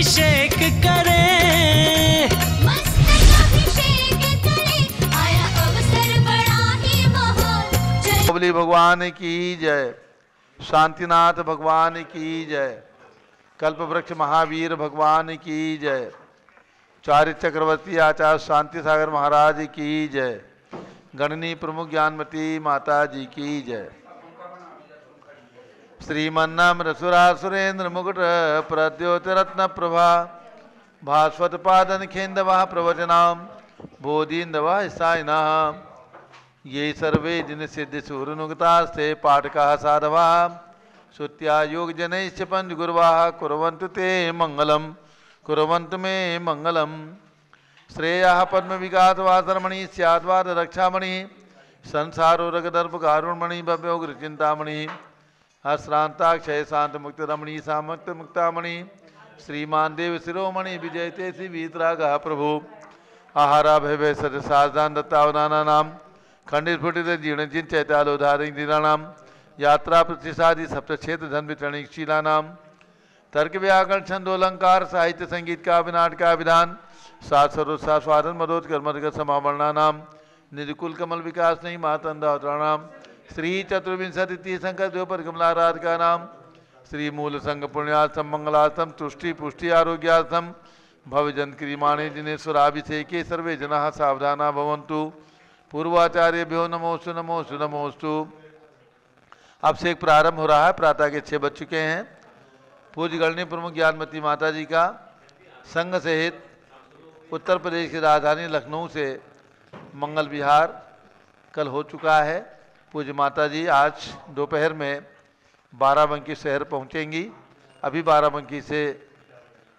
अभिषेक करें, मस्तकाभिषेक करें, आया अवसर बड़ा ही महान। बबली भगवान की जय, शांतिनाथ भगवान की जय, कल्पवृक्ष महावीर भगवान की जय, चारित्र चक्रवर्ती आचार्य शांति सागर महाराज की जय, गणनी प्रमुख ज्ञानमती माता जी की जय। श्रीमन्नाम रसुरासुरेंद्र मुकुट प्रद्योतिरत्न प्रभा भास्वत पादन खेन्दवा प्रवचनाम बोधीन्दवा साइना ये सर्वे जिन सिद्धि सूरनुगतास्ते पाठका साधवा श्रुत्या योग जनैश्च पंच गुरुवाः कुर्वन्तु ते मंगलम, कुर्वन्तु मे मंगलम। श्रेयः पद्म विकासवा शर्मणि स्याद्वाद रक्षामणि संसारो रगदर्प कारुणमणि भव्योग्र चिंतामणि अश्रांताक्षय शांत मुक्त रमणी सामक्त मुक्तामणि श्रीमान देव शिरोमणि विजयते श्री वीतरागः प्रभु आहारा भय सत साधान दत्तावनाना नाम खंडित फुटित जीर्ण जिन चैतालोधारण दीनानाम यात्रा प्रतिसादी सप्त क्षेत्र धन वितरणिक शीलानाम तर्क व्याकरण छंदोलंकार साहित्य संगीत का विनाट का विधान सात सर्वसा स्वादन मदोद कर्मक समावरणा नाम निधिकुल कमल विकास नहीं मातंदावतरणाम श्री चतुर्विंशति तीर्थंकर द्योपर कमलाराध का नाम श्री मूल संघ पुण्यार्थम मंगलार्थम तुष्टि पुष्टि आरोग्यार्थम भवजन क्रियमाणे जिनेश्वराभिषेके सर्वे जनाः सावधाना भवन्तु। पूर्वाचार्यभ्यो नमोस्तु नमोस्तु नमोस्तु। अभिषेक प्रारंभ हो रहा है। प्रातः के 6 बज चुके हैं। पूज्य गणनी प्रमुख ज्ञानमती माता जी का संघ सहित उत्तर प्रदेश की राजधानी लखनऊ से मंगल विहार कल हो चुका है। पूज्य माता जी आज दोपहर में बाराबंकी शहर पहुंचेंगी। अभी बाराबंकी से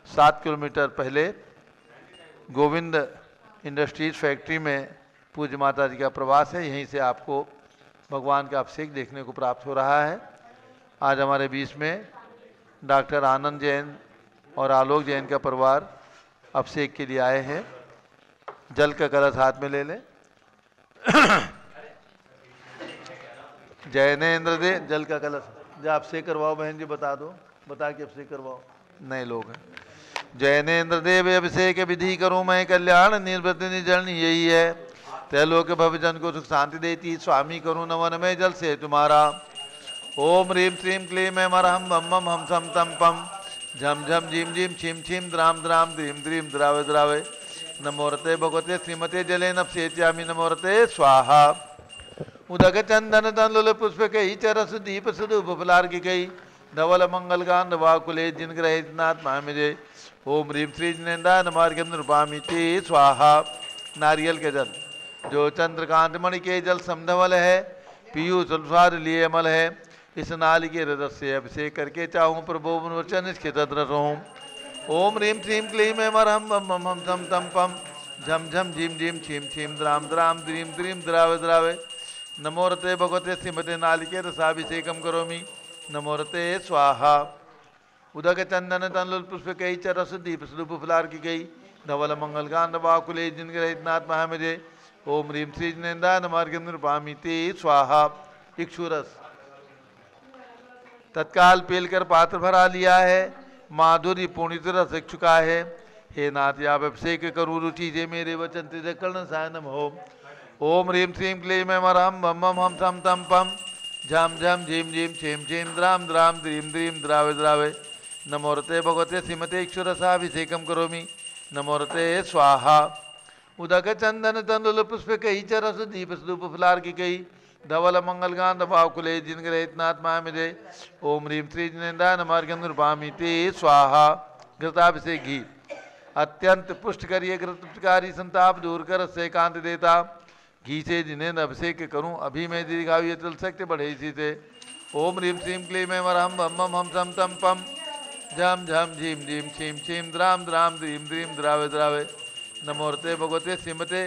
7 किलोमीटर पहले गोविंद इंडस्ट्रीज फैक्ट्री में पूज्य माता जी का प्रवास है। यहीं से आपको भगवान का अभिषेक देखने को प्राप्त हो रहा है। आज हमारे बीच में डॉक्टर आनंद जैन और आलोक जैन का परिवार अभिषेक के लिए आए हैं। जल का कलश हाथ में ले लें। जैनेन्द्र दे जल का कलश जो अभिषेक करवाओ। बहन जी बता दो, बता के अभिषेक करवाओ। नए लोग हैं। जैनेन्द्र देव अभिषेक विधि करूँ मैं कल्याण निर्वृत निजन यही है। तैलोक भवजन को सुख शांति देती स्वामी करूँ नवन में जल से तुम्हारा। ओम ह्रीं श्रीं क्लीं मैं मरहम बम बम हम सम तम पम झम झम झीम झीम छीम छीम द्राम द्राम द्रीं द्रीं द्रावे द्रावे नमोरते भगवते श्रीमते जले नपसेत्यामि नमोरते स्वाहा। उदक चंदन तंलुल पुष्प कई चरस दीप सुधूप फलार की कई धवल मंगल गान वाकुले जिन ग्रहित नात्मा मिले। ओम ह्रीं श्री जिनेन्द्रा नमार्गम नृपामि ते स्वाहा। नारियल के जल जो चंद्रकांत मणि के जल समधवल है पीयूष स्वाद लिए अमल है। इस नाली के हृदय से अभिषेक करके चाहूँ प्रभु वचन स्थित रसूँ। ओम ह्रीं श्रीं क्लीं मैं मरहम बम बम हम सम तम पम झम झम झीम झीम छीम छीम द्राम द्राम द्रीं द्रीं द्रावे द्रावे नमोरते भगवते श्रीमते नालिके रसाभिषेकम करोमि नमोरते स्वाहा। उदक चंदन तंलुल पुष्प कई चरस दीप स्वरूप फलार की गई धवल मंगल गान वाकुले जिन ग्रहित नाथ महामिजे। ओम ह्रीं श्री जिनेन्द्रा नमार्गम नृपामि ते स्वाहा। इक्षुरस तत्काल पेलकर पात्र भरा लिया है। माधुरी पूर्णित रस चुका है। हे नाथ आप अभिषेक करूँ रुचि जे मेरे वचन तेज कर्ण सायनम हो। ओम ह्रीं श्रीं क्लीं मैं मरहम बम बम हम सम तम पम झम झम झीम झीम छीम छीम द्राम द्राम द्रीं द्रीं द्रावे द्रावे नमोरते भगवते श्रीमते इक्षुरसाभिषेकम करोमि नमोरते स्वाहा। उदक चंदन तंदुल पुष्प कई चरस दीप स्वरूप फलार की कई धवल मंगल गान वाकुले जिन ग्रहित नाथ महामिजे। ओम ह्रीं श्री जिनेन्द्रा नमार्गम नृपामि ते स्वाहा। घृताभिषेक घी अत्यंत पुष्ट करिए घृतकारी संताप दूर कर से कांत देता। घी से जिन्हें अभिषेक करूं अभी मैं दीर्घायु चल सकते बढ़े इसी से। ओम ह्रीं श्रीं क्लीं मैं मरहम बम बम हम सम तम पम झम झम झीम झीम छीम छीम द्राम द्राम द्रीं द्रीं द्रावे द्रावे नमोरते भगवते श्रीमते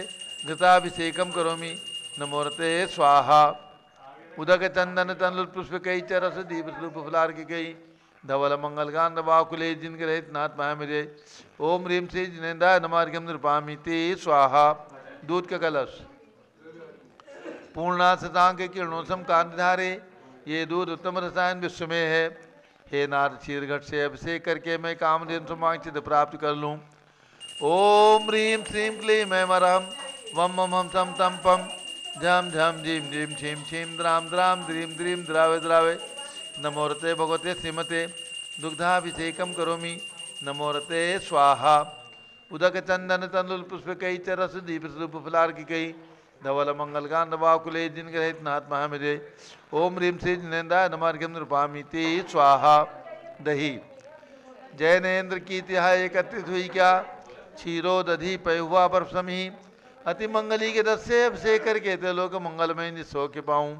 घृताभिषेकम करोमि नमोरते स्वाहा। उदक चंदन तंलुल पुष्प कई चरस दीप स्वरूप फलार की गई धवल मंगल गान वाकुले जिन ग्रहित नाथ महामिजे। ओम ह्रीं श्री जिनेन्द्रा नमार्गम नृपामि ते स्वाहा। दूध का कलश पूर्णा शतांक किरणोत्सम कांतिधारे ये दूध उत्तम रसायन विश्व में है। हे नारद क्षीरघट से अभिषेक करके मैं कामधेनु सुमांक्षित प्राप्त कर लूँ। ओम ह्रीं श्रीं क्लीं ऐं मरहं वम मम हम सम तम पम झम झम झीं झीं छीं छीं द्रां द्रां द्रीं द्रीं द्रावे द्रावे। नमोरते भगवते श्रीमते दुग्धाभिषेकम करोमि। नमोरते स्वाहा। उदक चंदन तंदुल पुष्पकै च रस दीप स्वरूप फलार्किकै धवल मंगलकांड वाकुले जिनग्रहित नाथ महामिदे। ओम ह्रीं श्री जिनेन्द्राय नमार्घ्यम नृपामि ते स्वाहा। दही जैनेन्द्र की तिहाई एकत्रित हुई क्या क्षीरो दधी पयुवा बर्फसमी अति मंगली के रस से अभिषेक करके त्रिलोक मंगलमय निसौख्य पाऊँ।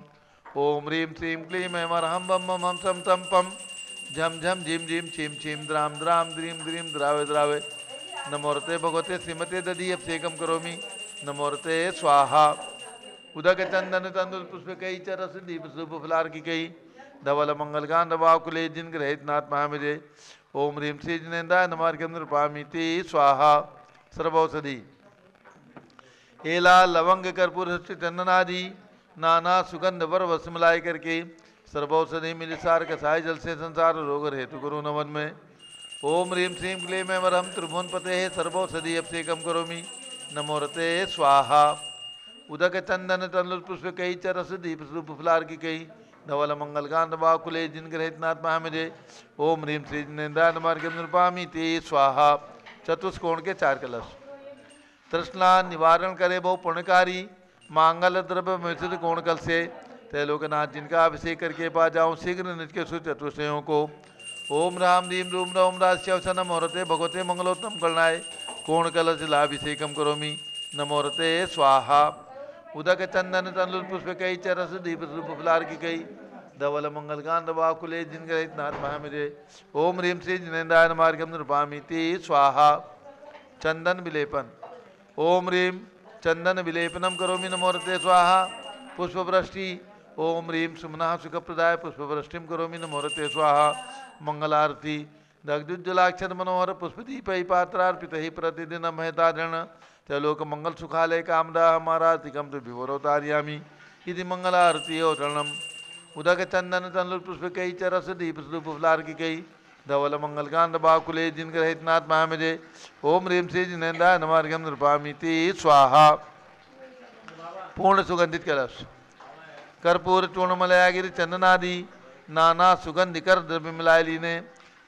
ओम ह्रीं श्रीं क्लीं ऐं मरहं वम मम हम सम तम पम झम झम झीं झीं छीं छीं द्रां द्रां द्रीं द्रीं द्रावे द्रावे। नमोरते भगवते श्रीमते दधी अभिषेकम करोमि। नमोरते स्वाहा। उदक चंदन तंदुल पुष्पकै च रस दीप स्वरूप फलार्किकै धवल मंगलकांड वाकुले जिनग्रहित नाथ महामिदे। ओम ह्रीं श्री जिनेन्द्राय नमार्घ्यम नृपामि ते स्वाहा। सर्वौषधि एला लवंग कर्पूर चंदन आदि नाना सुगंध वर वस मिलाय करके सर्वौषधि मिलिसार कसाय जल से संसार रोग हेतु गुरु नवन में। ओम ह्रीं श्रीं क्लीं ऐं मरहं त्रिभुवन पते सर्वौषधि अभिषेकम करोमि। नमोरते स्वाहा। उदक चंदन तंदुल पुष्पकै च रस दीप स्वरूप फलार्किकै धवल मंगलकांड वाकुले जिनग्रहित नाथ महामिदे। ओम ह्रीं श्री जिनेन्द्राय नमार्घ्यम नृपामि ते स्वाहा। चतुष्कोण के 4 कलश तृष्णा निवारण करे बहु पुण्यकारी मांगल द्रव्य मिश्रित कोण कल से त्रैलोकनाथ जिनका अभिषेक करके पा जाऊँ शीघ्र निज के चतुष्टयों को। ओम राम रीम रूम रौम राश्यवसन नमोरते भगवते मंगलोत्तम गणनाय कोण कलश लाभिषेकम करोमि। नमोरते स्वाहा। उदक चंदन तंदुल पुष्पकै च रस दीप स्वरूप फलार्किकै धवल मंगलकांड वाकुले जिनग्रहित नाथ महामिदे। ओम ह्रीं श्री जिनेन्द्राय नमार्घ्यम नृपामि ते स्वाहा। चंदन विलेपन। ओम ह्रीं चंदन विलेपनम करोमि। नमोरते स्वाहा। पुष्पवृष्टि। ओम ह्रीं सुमनः सुखप्रदाय पुष्पवृष्टिम करोमि। नमोरते स्वाहा। मंगलारती दग्धुज्जलाक्षर मनोहर पुष्पदीपै पात्रार्पित ही प्रतिदिन महतारण त्रैलोक मंगल सुखालय कामदा हमारातिकम तो विवरोतार्यामि इति मंगलारती औतरणम। उदक चंदन तंदुल पुष्पकै च रस दीप स्वरूप फलार्किकै धवल मंगलकांड बाकुले जिनग्रहित नाथ महामिदे। ओम ह्रीं श्री जिनेन्द्राय नमार्घ्यम नृपामि ते स्वाहा। पूर्ण सुगंधित कलश कर्पूर चूर्णमलयागिरि चंदनादि नाना सुगंधिकर द्रव्य मिलाए लीने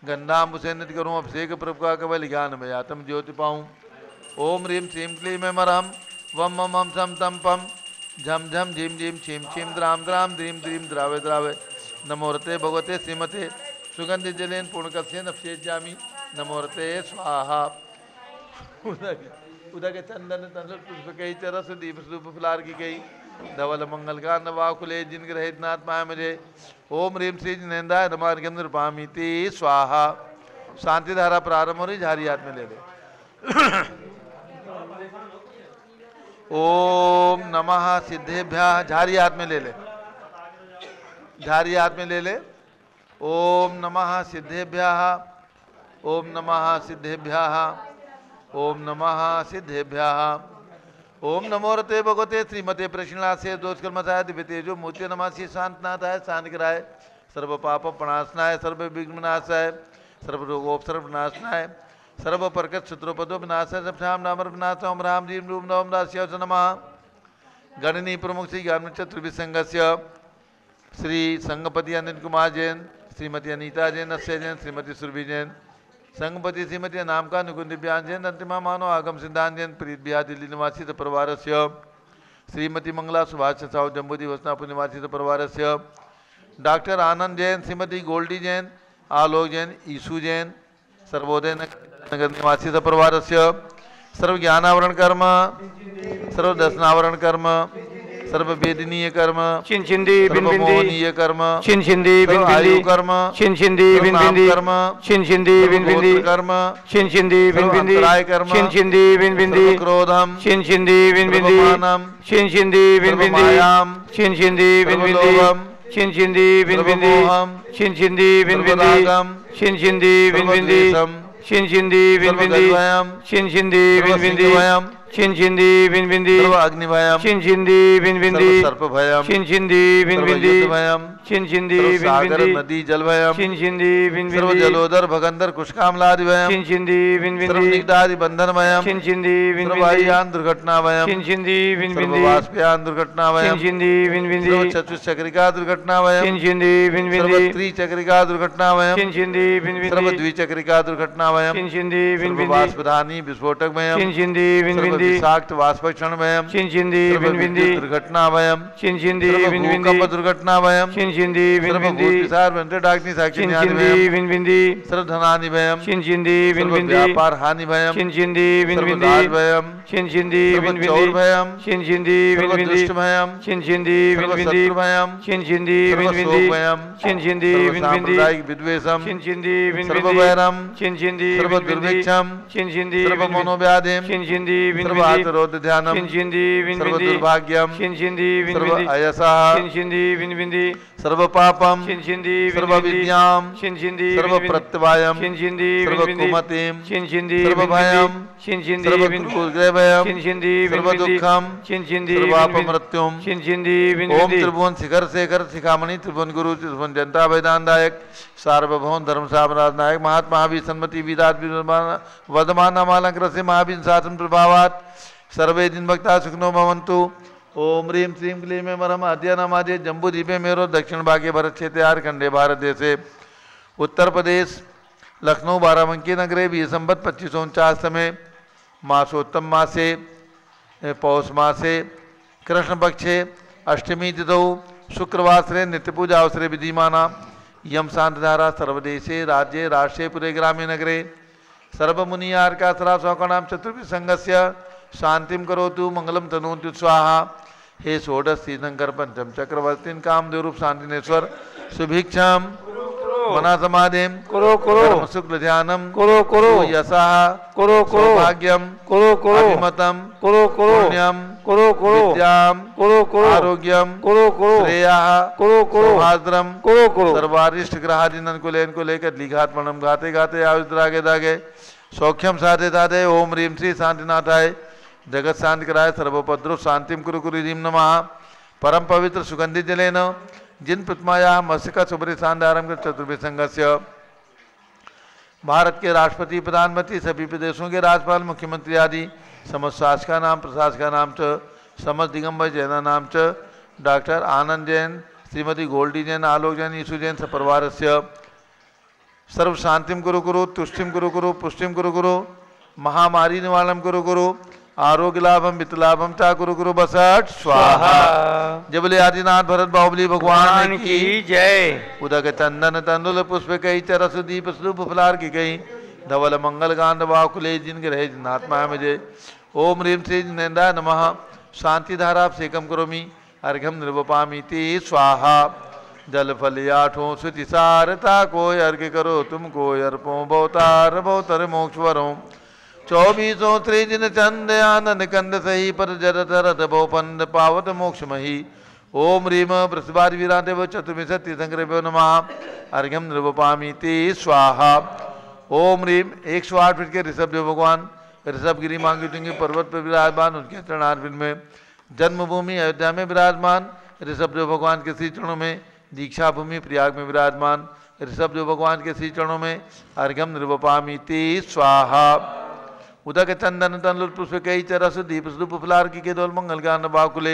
गंधाम्बु से नित्य करूँ अभिषेक प्रभु का केवल ज्ञान में आत्म ज्योति पाऊँ। ओम ह्रीं श्रीं क्लीं ऐं मरहं वम मम हम सम तम पम झम झम झीं झीं छीं छीं द्रां द्रां द्रीं द्रीं द्रावे द्रावे। नमोरते भगवते श्रीमते सुगंधि जलेन पूर्णकस्येन अभिषेच्यामि। नमोरते स्वाहा। उदक चंदन तंदुल पुष्पकै च रस दीप स्वरूप फलार्किकै धवल मंगलकांड वाकुले जिनग्रहित नाथ महामिदे। ओम ह्रीं श्री जिनेन्द्राय नमार्घ्यम नृपामि ते स्वाहा। शांति धारा प्रारंभ हो रही, झारी हाथ में ले ले। ओम नमः सिद्धेभ्यः, झारी हाथ में ले ले, झारी हाथ में ले ले। ओम नमः सिद्धेभ्यः, ओम नमः सिद्धेभ्यः, ओम नमः सिद्धेभ्यः। ओम नमोरते भगवते श्रीमते प्रश्नासे दोषकर्मसाय दिव्य तेजो मूर्ति नमासि शांतनाथाय शांतिकराय सर्व पाप प्रणाशनाय सर्व विघ्ननाशाय सर्व रोगोपसर्ग विनाशनाय सर्व प्रकट शत्रुपदो विनाशाय सबश्याम नाम विनाश। ओम राम रीम रूम नवम राश्य नमः। गणनी प्रमुख श्री ज्ञान चतुर्विसंगस्य श्री संगपति अनिल कुमार जैन, श्रीमती अनीता जैन, अक्षय जैन, श्रीमती सुरभि जैन, संगपति श्रीमती नाम का नुकुंद दिव्यांग जैन, अंतिमा मानव आगम सिद्धांत जैन, प्रीत बिहार दिल्ली निवासी परिवार से श्रीमती मंगला सुभाष साहू जम्बूदी वसनापुर निवासी परिवार से डॉक्टर आनंद जैन, श्रीमती गोल्डी जैन, आलोक जैन, ईशु जैन, सर्वोदय नगर निवासी परिवार से सर्व ज्ञानावरण कर्म, सर्व दर्शनावरण कर्म, सर्व वेदनीय कर्म, छिंदी सर्वमोहनीय कर्म, छिंदी आयु कर्म, छिंदी कर्म, छिंदी कर्म, छिंदी अंतराय कर्म, छिंदी क्रोधम, छिंदी मानम, छिंदी मायाम, छिंदी लोभम, छिंदी मोहम, छिंदी रागम, छिंदी द्वेषम, छिंदी सर्वगद्वयम, छिंदी छिंछिंदी बिन बिंदी सर्व अग्निभयम छिंछिंदी बिन बिंदी सर्व सर्पभयम छिंछिंदी बिन सर्व बिंदी युद्धभयम छिंछिंदी सर्व बिन सागर बिंदी नदी जलभयम छिंछिंदी बिन सर्व बिंदी जलोदर भगंदर कुशकामलादिभयम छिंछिंदी बिन सर्व बिंदी निगदादि बंधनभयम छिंछिंदी बिन सर्व बिंदी वायुयान दुर्घटनाभयम छिंछिंदी बिन सर्व बिंदी वाष्पयान दुर्घटनाभयम छिंछिंदी बिन बिंदी सर्व चतुश्चक्रिका दुर्घटनाभयम छिंछिंदी बिन सर्व बिंदी त्रिचक्रिका दुर्घटनाभयम छिंछिंदी बिन सर्व बिंदी द्विचक्रिका दुर्घटनाभयम छिंछिंदी बिन सर्व बिंदी वाष्पधानी विस्फोटकभयम छिंछिंदी बिन सर्व बिंदी विषाक्त वाष्पक्षणभयम छिंछिंदी सर्व बिन बिंदी विद्युत दुर्घटनाभयम छिंछिंदी सर्व बिन बिंदी भूकंप दुर्घटनाभयम छिंछिंदी बिन सर्व बिंदी भूतिसार वेंकटाग्नि साक्षी छिंछिंदी बिन बिंदी सर्व धनानिभयम छिंछिंदी बिन सर्व बिंदी व्यापार हानिभयम छिंछिंदी बिन सर्व बिंदी राजभयम छिंछिंदी सर्व बिन बिंदी चौरभयम छिंछिंदी बिन सर्व बिंदी दुष्टभयम छिंछिंदी बिन सर्व बिंदी शत्रुभयम छिंछिंदी सर्व बिन बिंदी शोकभयम छिंछिंदी सर्व बिन बिंदी सांप्रदायिक विद्वेषम छिंछिंदी बिन सर्व बिंदी वैरम छिंछिंदी सर्व बिन बिंदी दुर्भिक्षम छिंछिंदी सर्व बिन बिंदी मनोव्याधिम छिंछिंदी बिन सर्व बिंदी आतरोध ध्यानम छिंछिंदी बिन सर्व बिंदी दुर्भाग्यम छिंछिंदी बिन सर्व बिंदी अयसः छिंछिंदी बिन बिंदी सर्व पापम छिंछिंदी बिन सर्व बिंदी विद्याम छिंछिंदी सर्व बिन बिंदी प्रत्यवायम छिंछिंदी सर्व बिन बिंदी कुमतिम छिंछिंदी सर्व बिन बिंदी भयम छिंछिंदी सर्व बिन कुग्रभयम छिंछिंदी बिन सर्व बिंदी दुःखम छिंछिंदी सर्व बिन बिंदी अपमृत्युम छिंछिंदी बिन ओम बिंदी त्रिभुवन शिखर शेखर शिखामणि त्रिभुवन गुरु त्रिभुवन जनता वैदानदायक सार्वभौम धर्म साम्राज्य नायक महात्मा महावीर सन्मति विदात वर्धमान नामालंकृत से महावीर शासन प्रभावात सर्वे दिन भक्ता सुखनो भवन्तु। ओम ह्रीं श्रीं क्लीं में मरम आद्य नमाजे जम्बू द्वीपे मेरो दक्षिण भागे भरत क्षेत्रे आर्खंडे भारत देशे उत्तर प्रदेश लखनऊ बाराबंकी नगरे बी संबत 2549 में मासोत्तम मासे पौष मासे कृष्ण पक्षे अष्टमी तिथौ शुक्रवासरे नित्य पूजा अवसरे विधिमाना यम शांतधारा सर्वदेशे राज्ये राष्ट्रे पुरे ग्रामे नगरे सर्वमुनियार्का सरासौकणाम चतुर्भि संघस्य शांतिम करोतु मंगलम तनोतु स्वाहा। हे षोडश तीर्थंकर पंचम चक्रवर्तीन कामदेव रूप शांतिनेश्वर सुभिक्षम मना समाधिम करो करो धर्म शुक्ल ध्यानम करो करो यशः करो करो सौभाग्यम करो करो अभिमतम करो करो पुण्यम करो करो विद्याम करो करो आरोग्यम करो करो श्रेयः करो करो सौभाद्रम करो करो सर्वारिष्ट ग्रहादिनन को लेकर लिघात मणम गाते गाते आयुष दागे दागे सौख्यम साधे साधे ओम ह्रीं श्री शांतिनाथाय जगत शांति कराय सर्वोपद्रव शांतिम कुरु कुरु ह्रीं नमः। परम पवित्र सुगंधित जलेन जिन प्रतिमाया मत्स्यका सुबरी शानदारम के चतुर्भि संघस्य भारत के राष्ट्रपति प्रधानमंत्री सभी प्रदेशों के राज्यपाल मुख्यमंत्री आदि समस्त शासका नाम प्रशासका नाम च समस्त दिगंबर जैना नाम च डॉक्टर आनंद जैन श्रीमती गोल्डी जैन आलोक जैन यीशु जैन सपरिवारस्य सर्व शांतिम कुरु कुरु तुष्टिम कुरु कुरु पुष्टिम कुरु कुरु महामारी निवारणम कुरु कुरु आरोग्य लाभम वित्त लाभम चा कुरु कुरु बसठ स्वाहा। जबले आदिनाथ भरत बाहुबली भगवान की जय। उदक चंदन तंदुल पुष्प कई चरस दीप स्वरूप फलार की गई धवल मंगल गांध बाकुले जिन ग्रहे जिनात्मा मुझे ओम ह्रीं श्री जिनेन्द्राय नमः। शांति धारा सेकम करोमि अर्घ्यम निर्वपामीति स्वाहा। जल फल आठों शुचि सारता कोय अर्घ्य करो तुम कोय अर्पो भवतार भवतर मोक्ष वरों 24 त्रिजिन चंद आनंद कंद सही पर जरत रथ भोपंद पावत मोक्ष मही। ओम ह्रीं वृषभादि वीरादेव चतुर्विंशति तीर्थंकरेभ्यो नमः। अर्घ्यम निर्वपामीति स्वाहा। ओम ह्रीं 108 फीट के ऋषभदेव भगवान ऋषभगिरी मांगी पर्वत पर विराजमान उनके चरणारविंद में जन्मभूमि अयोध्या में विराजमान ऋषभदेव भगवान के श्री चरणों में दीक्षा भूमि प्रयाग में विराजमान ऋषभदेव भगवान के श्री चरणों में अर्घ्यम निर्वपामीति स्वाहा। उदक चंदन तन पुष्प कई चरस दीप स्वरूप फलार की के दोल मंगल गान बाकुले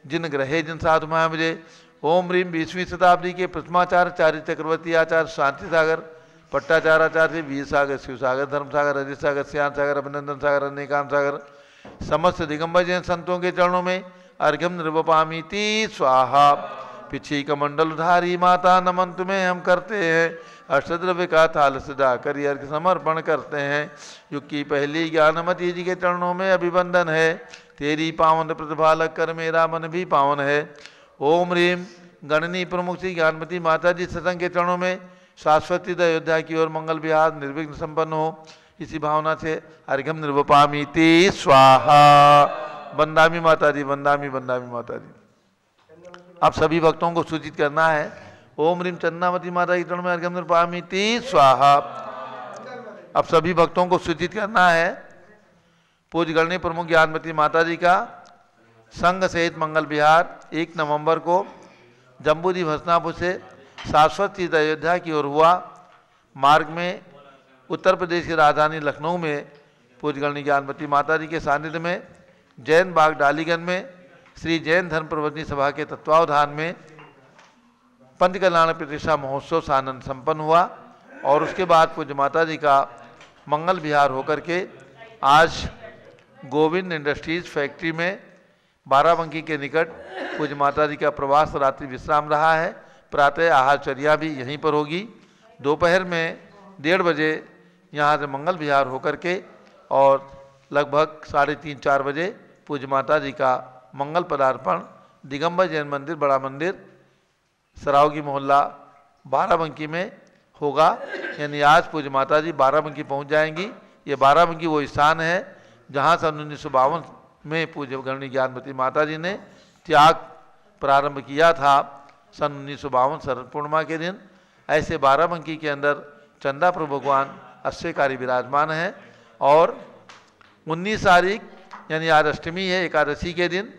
जिन ग्रहे जिन साधु मुझे ओम ह्रीं 20वीं शताब्दी के प्रथमाचार्य चार्य चक्रवर्ती आचार्य शांति सागर पट्टाचार्य आचार्य वीर सागर शिव सागर धर्म सागर अजित सागर श्याम सागर अभिनंदन सागर अनेकांत सागर समस्त दिगंबर जैन संतों के चरणों में अर्घ्यम निर्वपामीति स्वाहा। पिछी कमंडल उधारी माता नमन तुम्हें हम करते हैं अष्टद्रव्य का थाल सजा कर अर्घ्य समर्पण करते हैं। युग की पहली ज्ञानमती जी के चरणों में अभिवंदन है तेरी पावन प्रतिभा लग कर मेरा मन भी पावन है। ओम ह्रीं गणनी प्रमुख श्री ज्ञानमती माता जी सत्संग के चरणों में शाश्वती अयोध्या की ओर मंगल विहार निर्विघ्न संपन्न हो इसी भावना से अर्घ्यम निर्वपामीति स्वाहा। वंदामी माता जी वंदामी वंदामी माता जी। आप सभी भक्तों को सूचित करना है ओम ह्रीं चंद्रावती माता के चरण में अर्घ्यम निर्वपामीति स्वाहा। अब सभी भक्तों को सूचित करना है पूज्य गणनी प्रमुख ज्ञानमती माता जी का संघ सहित मंगल विहार 1 नवंबर को जम्बूद्वीप हसनापुर से शाश्वत तीर्थ अयोध्या की ओर हुआ। मार्ग में उत्तर प्रदेश की राजधानी लखनऊ में पूज्य गणनी ज्ञानमती माता जी के सानिध्य में जैन बाग डालीगंज में श्री जैन धर्म प्रवर्तनी सभा के तत्वावधान में पंच कल्याण प्रतिष्ठा महोत्सव सानंद संपन्न हुआ और उसके बाद पूज्य माता जी का मंगल विहार होकर के आज गोविंद इंडस्ट्रीज फैक्ट्री में बाराबंकी के निकट पूज्य माता जी का प्रवास रात्रि विश्राम रहा है। प्रातः आहारचर्या भी यहीं पर होगी। दोपहर में 1:30 बजे यहाँ से मंगल विहार होकर के और लगभग 3:30-4 बजे पूज्य माता जी का मंगल पदार्पण दिगंबर जैन मंदिर बड़ा मंदिर सरावगी मोहल्ला बाराबंकी में होगा। यानी आज पूज्य माता जी बाराबंकी पहुँच जाएंगी। ये बाराबंकी वो स्थान है जहाँ सन 1952 में पूज्य गणनी ज्ञानमती माता जी ने त्याग प्रारंभ किया था सन 1952 शरद पूर्णिमा के दिन। ऐसे बाराबंकी के अंदर चंदा प्रभु भगवान अश्वकारी विराजमान है और 19 तारीख यानी आज अष्टमी है, एकादशी के दिन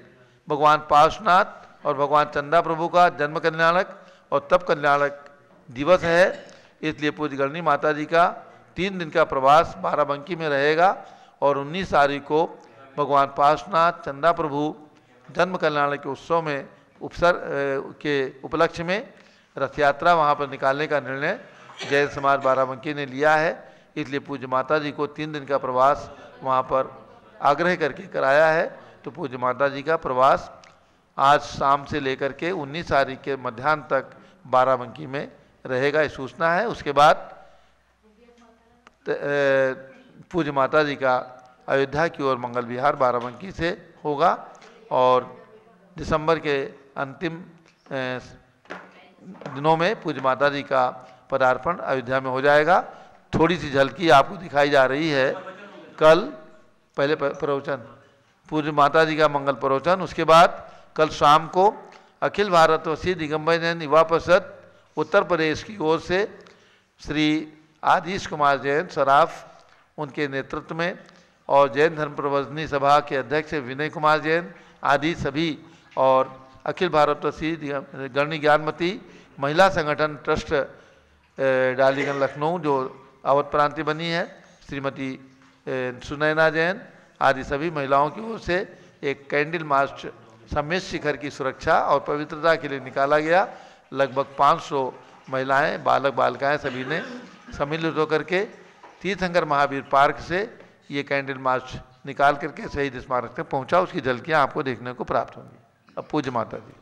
भगवान पार्श्वनाथ और भगवान चंदा प्रभु का जन्म कल्याणक और तप कल्याणक दिवस है। इसलिए पूज्य गणनी माता जी का 3 दिन का प्रवास बाराबंकी में रहेगा और 19 तारीख को भगवान पार्श्वनाथ चंदा प्रभु जन्म कल्याण के उत्सव में के उपलक्ष्य में रथ यात्रा वहाँ पर निकालने का निर्णय जैन समाज बाराबंकी ने लिया है। इसलिए पूज्य माता जी को 3 दिन का प्रवास वहाँ पर आग्रह करके कराया है। तो पूज्य माता जी का प्रवास आज शाम से लेकर के 19 तारीख के मध्याह्न तक बाराबंकी में रहेगा, ये सूचना है। उसके बाद पूज्य माता जी का अयोध्या की ओर मंगल विहार बाराबंकी से होगा और दिसंबर के अंतिम दिनों में पूज्य माता जी का पदार्पण अयोध्या में हो जाएगा। थोड़ी सी झलकी आपको दिखाई जा रही है। कल पहले प्रवचन पूज्य माता जी का मंगल प्रवचन, उसके बाद कल शाम को अखिल भारतवर्षीय दिगंबर जैन युवा परिषद उत्तर प्रदेश की ओर से श्री आदिश कुमार जैन सराफ उनके नेतृत्व में और जैन धर्म प्रवर्तनी सभा के अध्यक्ष विनय कुमार जैन आदि सभी और अखिल भारतवर्षीय गणनी ज्ञानमती महिला संगठन ट्रस्ट डालीगंज लखनऊ जो अवध प्रांति बनी है, श्रीमती सुनैना जैन आदि सभी महिलाओं की ओर से एक कैंडल मार्च सम्मेद शिखर की सुरक्षा और पवित्रता के लिए निकाला गया। लगभग 500 महिलाएं बालक बालिकाएं सभी ने सम्मिलित होकर के तीर्थंकर महावीर पार्क से ये कैंडल मार्च निकाल करके शहीद स्मारक तक पहुंचा। उसकी झलकियां आपको देखने को प्राप्त होंगी। अब पूज्य माता जी।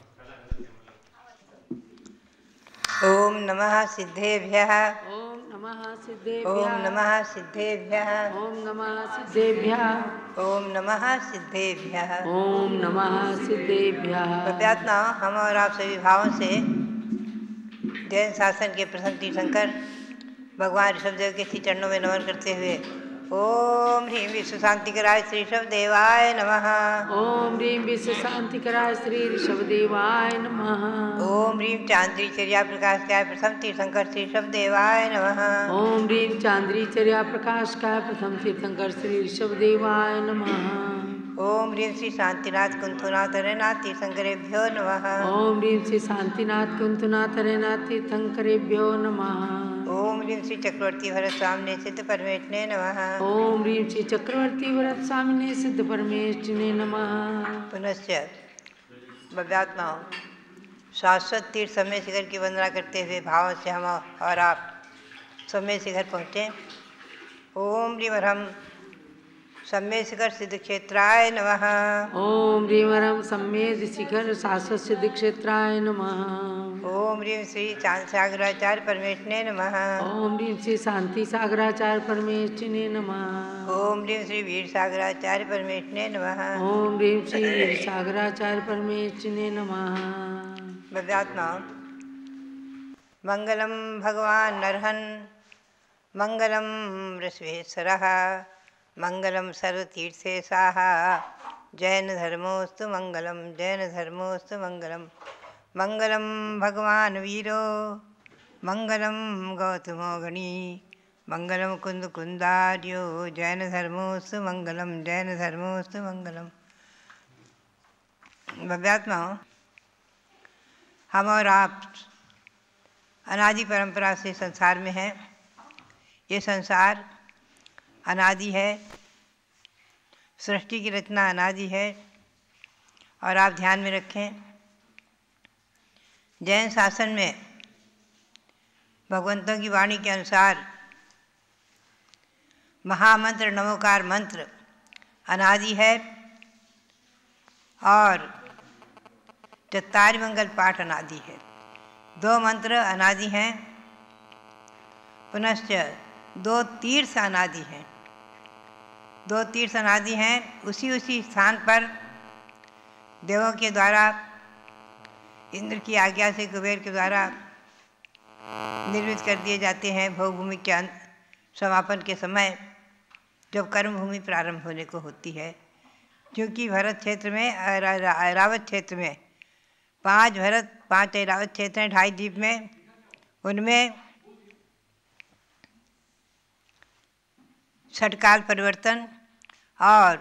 ओम नमः सिद्धेभ्यः ओम नमः सिद्धेभ्यः ओम नमः सिद्धेभ्यः ओम नमः सिद्धेभ्यः ओम नमः सिद्धेभ्यः। ओम नमः सिद्धेभ्यः। प्रार्थना हम और आप सभी भावों से जैन शासन के प्रथम तीर्थंकर भगवान ऋषभदेव के श्री चरणों में नमन करते हुए ओम ह्रीं विश्व शांतिकराय श्री ऋषभदेवाय नमः। ओम ह्रीं विश्व शांतिकराय श्री ऋषभदेवाय नमः। ओम ह्रीं चांद्री चर्या प्रकाशकाय प्रथम तीर्थंकर श्री ऋषभदेवाय नमः। ओम ह्रीं चांद्री चर्या प्रकाशकाय प्रथम तीर्थंकर श्री ऋषभदेवाय नमः। ओम ह्रीं श्री शांतिनाथ कुंथुनाथ हरेनाथ तीर्थंकरेभ्यो नमः। ओम ह्रीं श्री शांतिनाथ कुंतनाथ हरेनाथ तीर्थंकरेभ्यो नमः। ओम ह्रीं श्री चक्रवर्ती भरत स्वामिने सिद्ध परमेष्ठिने नमः। ओम ह्रीं श्री चक्रवर्ती भरत स्वामिने सिद्ध परमेष्ठिने नमः। पुनश्च भव्यात्माओं शाश्वत तीर्थ सम्मेद शिखर की वंदना करते हुए भाव से हम और आप सम्मेद शिखर पहुँचे। ओम ह्रीं सम्मेद शिखर सिद्ध क्षेत्राय नमः। ओम ह्रीं सम्मेद शिखर शाश्वत सिद्ध क्षेत्राय नमः। ओम ह्रीं श्री चांद सागराचार्य परमेष्ठिने नमः। ओम ह्रीं श्री शांति सागराचार्य परमेष्ठिने नमः। ओम ह्रीं श्री वीर सागराचार्य परमेष्ठिने नमः। ओम ह्रीं श्री वीर सागराचार्य परमेष्ठिने नमः। भव्यात्मा मंगलम भगवान नरहन मंगलम ऋषभेश्वरः मंगलम सर्वतीर्थेशाः जैन धर्मोस्तु मंगलम जैन धर्मोस्तु मंगलम मंगलम भगवान वीरो मंगलम गौतमो गणी मंगलम कुंद कुंदार्यो जैन धर्मोस्तु मंगलम, जैन धर्मोस्तु मंगलम। भव्यात्मा, हम और आप अनादि परंपरा से संसार में हैं। ये संसार अनादि है, सृष्टि की रचना अनादि है। और आप ध्यान में रखें, जैन शासन में भगवंतों की वाणी के अनुसार महामंत्र नमोकार मंत्र अनादि है और चत्तारि मंगल पाठ अनादि है। 2 मंत्र अनादि हैं, पुनश्च 2 तीर्थ अनादि हैं। 2 तीर्थ अनादि हैं। उसी स्थान पर देवों के द्वारा, इंद्र की आज्ञा से कुबेर के द्वारा निर्मित कर दिए जाते हैं। भोग भूमि के समापन के समय जब कर्म भूमि प्रारंभ होने को होती है, क्योंकि भरत क्षेत्र में, ऐरावत क्षेत्र में 5 ऐरावत क्षेत्र हैं 2.5 द्वीप में। उनमें षटकाल परिवर्तन और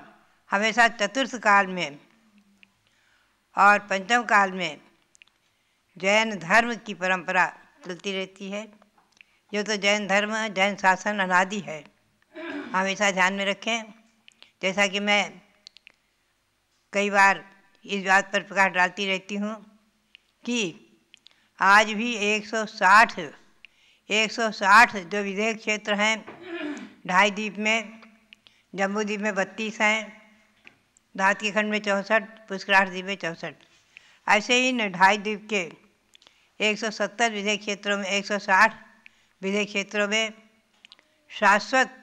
हमेशा चतुर्थ काल में और पंचम काल में जैन धर्म की परंपरा चलती रहती है। जो तो जैन धर्म, जैन शासन अनादि है, हमेशा ध्यान में रखें। जैसा कि मैं कई बार इस बात पर प्रकाश डालती रहती हूँ कि आज भी 160 जो विदेश क्षेत्र हैं 2.5 द्वीप में, जम्बू द्वीप में 32 हैं, दात के खंड में 64, पुष्कराष्ट द्वीप में 64। ऐसे ही 2.5 द्वीप के 170 विदेश क्षेत्रों में, 160 विदेश क्षेत्रों में शाश्वत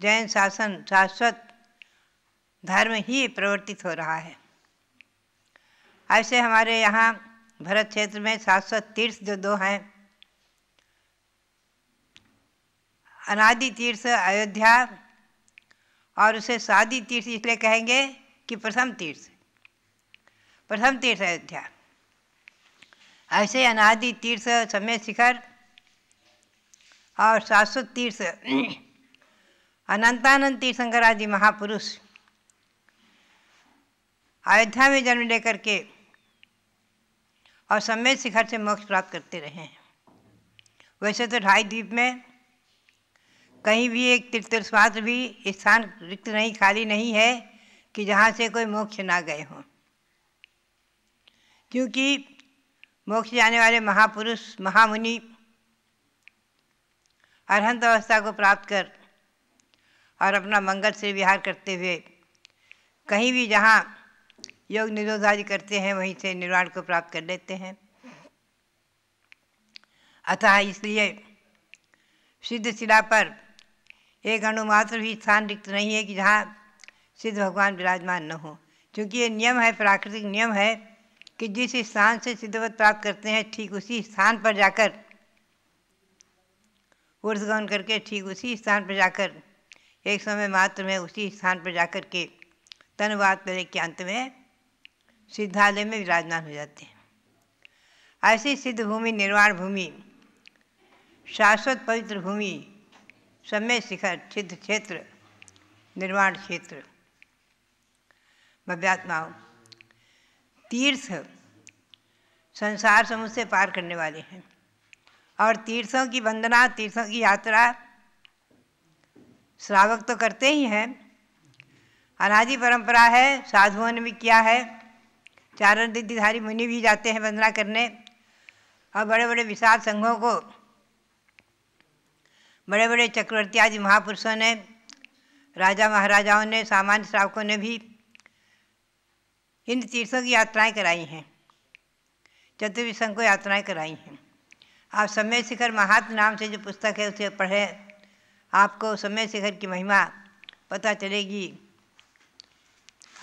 जैन शासन, शाश्वत धर्म ही प्रवर्तित हो रहा है। ऐसे हमारे यहाँ भरत क्षेत्र में शाश्वत तीर्थ जो 2 हैं, अनादि तीर्थ अयोध्या और उसे सादी तीर्थ इसलिए कहेंगे कि प्रथम तीर्थ अयोध्या। ऐसे अनादि तीर्थ समेत शिखर और शाश्वत तीर्थ अनंतानंद तीर्थंकर आदि महापुरुष अयोध्या में जन्म लेकर के और समेत शिखर से मोक्ष प्राप्त करते रहे हैं। वैसे तो 2.5 द्वीप में कहीं भी एक तीर्थ मात्र भी स्थान रिक्त नहीं, खाली नहीं है कि जहाँ से कोई मोक्ष ना गए हों, क्योंकि मोक्ष जाने वाले महापुरुष, महामुनि अरहंत अवस्था को प्राप्त कर और अपना मंगल से विहार करते हुए कहीं भी जहाँ योग निरोध आदि करते हैं वहीं से निर्वाण को प्राप्त कर लेते हैं। अतः इसलिए सिद्ध शिला पर एक अणुमात्र भी स्थान रिक्त नहीं है कि जहाँ सिद्ध भगवान विराजमान न हो, क्योंकि ये नियम है, प्राकृतिक नियम है कि जिस स्थान से सिद्धवत प्राप्त करते हैं ठीक उसी स्थान पर जाकर ऊर्ध्वगमन करके, ठीक उसी स्थान पर जाकर एक समय मात्र में उसी स्थान पर जाकर के तनुवाद पहले के अंत में सिद्धालय में विराजमान हो जाते हैं। ऐसी सिद्ध भूमि, निर्वाण भूमि, शाश्वत पवित्र भूमि, समेत शिखर, सिद्ध क्षेत्र, निर्वाण क्षेत्र। भव्यात्माओं, तीर्थ संसार समुद्र से पार करने वाले हैं और तीर्थों की वंदना, तीर्थों की यात्रा श्रावक तो करते ही हैं, अनादि परंपरा है, साधुओं ने भी किया है। चारण रिद्धिधारी मुनि भी जाते हैं वंदना करने और बड़े बड़े विशाल संघों को, बड़े बड़े चक्रवर्ती आदि महापुरुषों ने, राजा महाराजाओं ने, सामान्य श्रावकों ने भी इन तीर्थों की यात्राएं कराई हैं, चतुर्विशं को यात्राएं कराई हैं। आप समेत शिखर महात्म नाम से जो पुस्तक है उसे पढ़ें, आपको समेत शिखर की महिमा पता चलेगी।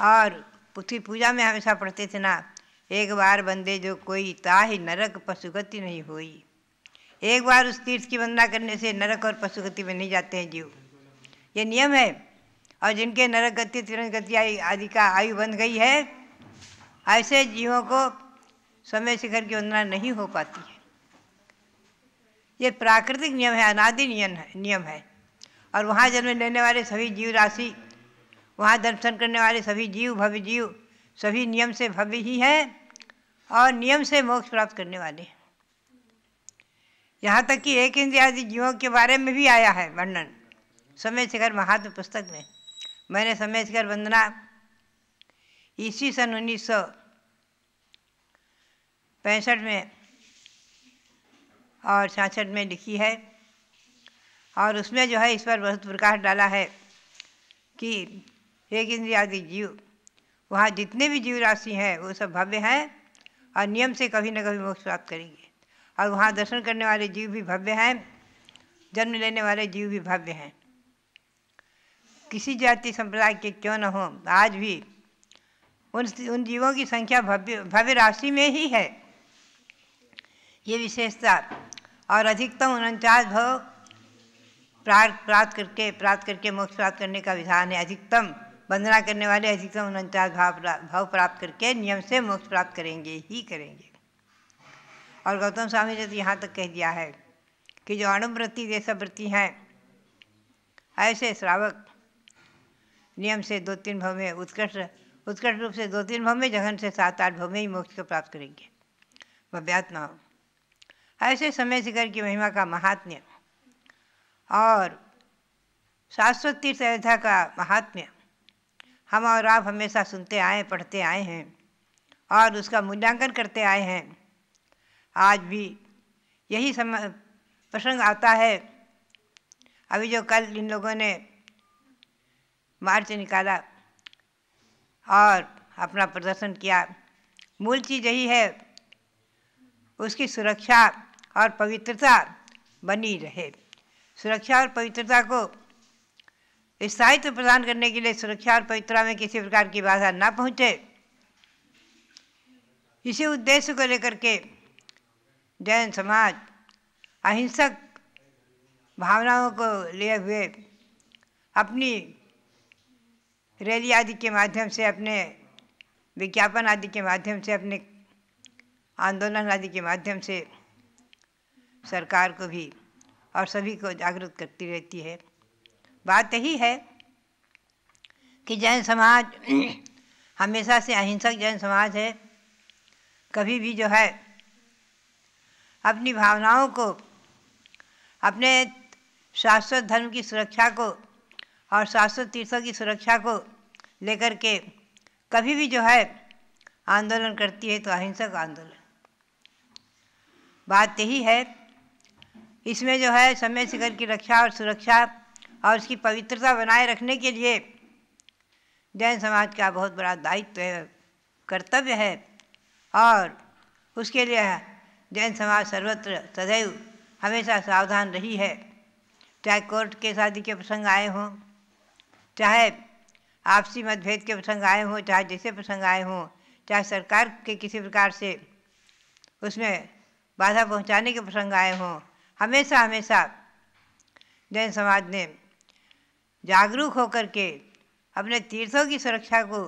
और उसकी पूजा में हमेशा पढ़ते थे ना, एक बार बंदे जो कोई ताहि नरक पशुगति नहीं हुई। एक बार उस तीर्थ की वंदना करने से नरक और पशुगति में नहीं जाते हैं जीव, ये नियम है। और जिनके नरक गति, तिरंग गति आदि का आयु बन गई है, ऐसे जीवों को समय शिखर की वंदना नहीं हो पाती है। ये प्राकृतिक नियम है, अनादि नियम है। और वहाँ जन्म लेने वाले सभी जीव राशि, वहाँ दर्शन करने वाले सभी जीव, भव्य जीव, सभी नियम से भव्य ही हैं और नियम से मोक्ष प्राप्त करने वाले हैं। यहाँ तक कि एक इंद्रिय आदि जीवों के बारे में भी आया है वर्णन समय शिखर महात्म पुस्तक में। मैंने समय शिखर वंदना ईस्वी सन 1965 में और 66 में लिखी है। और उसमें जो है इस पर बहुत प्रकाश डाला है कि एक इंद्रिय आदि जीव, वहाँ जितने भी जीव राशि हैं वो सब भव्य हैं और नियम से कभी न कभी मोक्ष प्राप्त करेंगे। और वहाँ दर्शन करने वाले जीव भी भव्य हैं, जन्म लेने वाले जीव भी भव्य हैं। किसी जाति संप्रदाय के क्यों न हो, आज भी उन जीवों की संख्या भव्य राशि में ही है। ये विशेषता और अधिकतम 49 भाव प्राप्त करके मोक्ष प्राप्त करने का विधान है। अधिकतम वंदना करने वाले अधिकतम 49 भाव प्राप्त करके नियम से मोक्ष प्राप्त करेंगे ही करेंगे। और गौतम स्वामी ने तो यहाँ तक कह दिया है कि जो अणुवृत्ति देशवृत्ति हैं, ऐसे श्रावक नियम से 2-3 भाव में उत्कृष्ट रूप से 2-3 भाव में, जघन से 7-8 भाव में ही मोक्ष को प्राप्त करेंगे। भव्यात्मा हो। ऐसे समय शिखर की महिमा का महात्म्य और शाश्वत तीर्थ अयोध्या का महात्म्य हम और आप हमेशा सुनते आए, पढ़ते आए हैं और उसका मूल्यांकन करते आए हैं। आज भी यही प्रसंग आता है। अभी जो कल इन लोगों ने मार्च निकाला और अपना प्रदर्शन किया, मूल चीज़ यही है उसकी सुरक्षा और पवित्रता बनी रहे। सुरक्षा और पवित्रता को स्थायित्व प्रदान करने के लिए सुरक्षा और पवित्रता में किसी प्रकार की बाधा ना पहुँचे, इसी उद्देश्य को लेकर के जैन समाज अहिंसक भावनाओं को लिए हुए अपनी रैली आदि के माध्यम से, अपने विज्ञापन आदि के माध्यम से, अपने आंदोलन आदि के माध्यम से सरकार को भी और सभी को जागरूक करती रहती है। बात यही है कि जैन समाज हमेशा से अहिंसक जैन समाज है। कभी भी जो है अपनी भावनाओं को, अपने शाश्वत धर्म की सुरक्षा को और शाश्वत तीर्थों की सुरक्षा को लेकर के कभी भी जो है आंदोलन करती है तो अहिंसक आंदोलन। बात यही है। इसमें जो है समय शिखर की रक्षा और सुरक्षा और उसकी पवित्रता बनाए रखने के लिए जैन समाज का बहुत बड़ा दायित्व है, कर्तव्य है। और उसके लिए जैन समाज सर्वत्र सदैव हमेशा सावधान रही है। चाहे कोर्ट केस आदि के प्रसंग आए हों, चाहे आपसी मतभेद के प्रसंग आए हों, चाहे जैसे प्रसंग आए हों, चाहे सरकार के किसी प्रकार से उसमें बाधा पहुंचाने के प्रसंग आए हों, हमेशा हमेशा जैन समाज ने जागरूक होकर के अपने तीर्थों की सुरक्षा को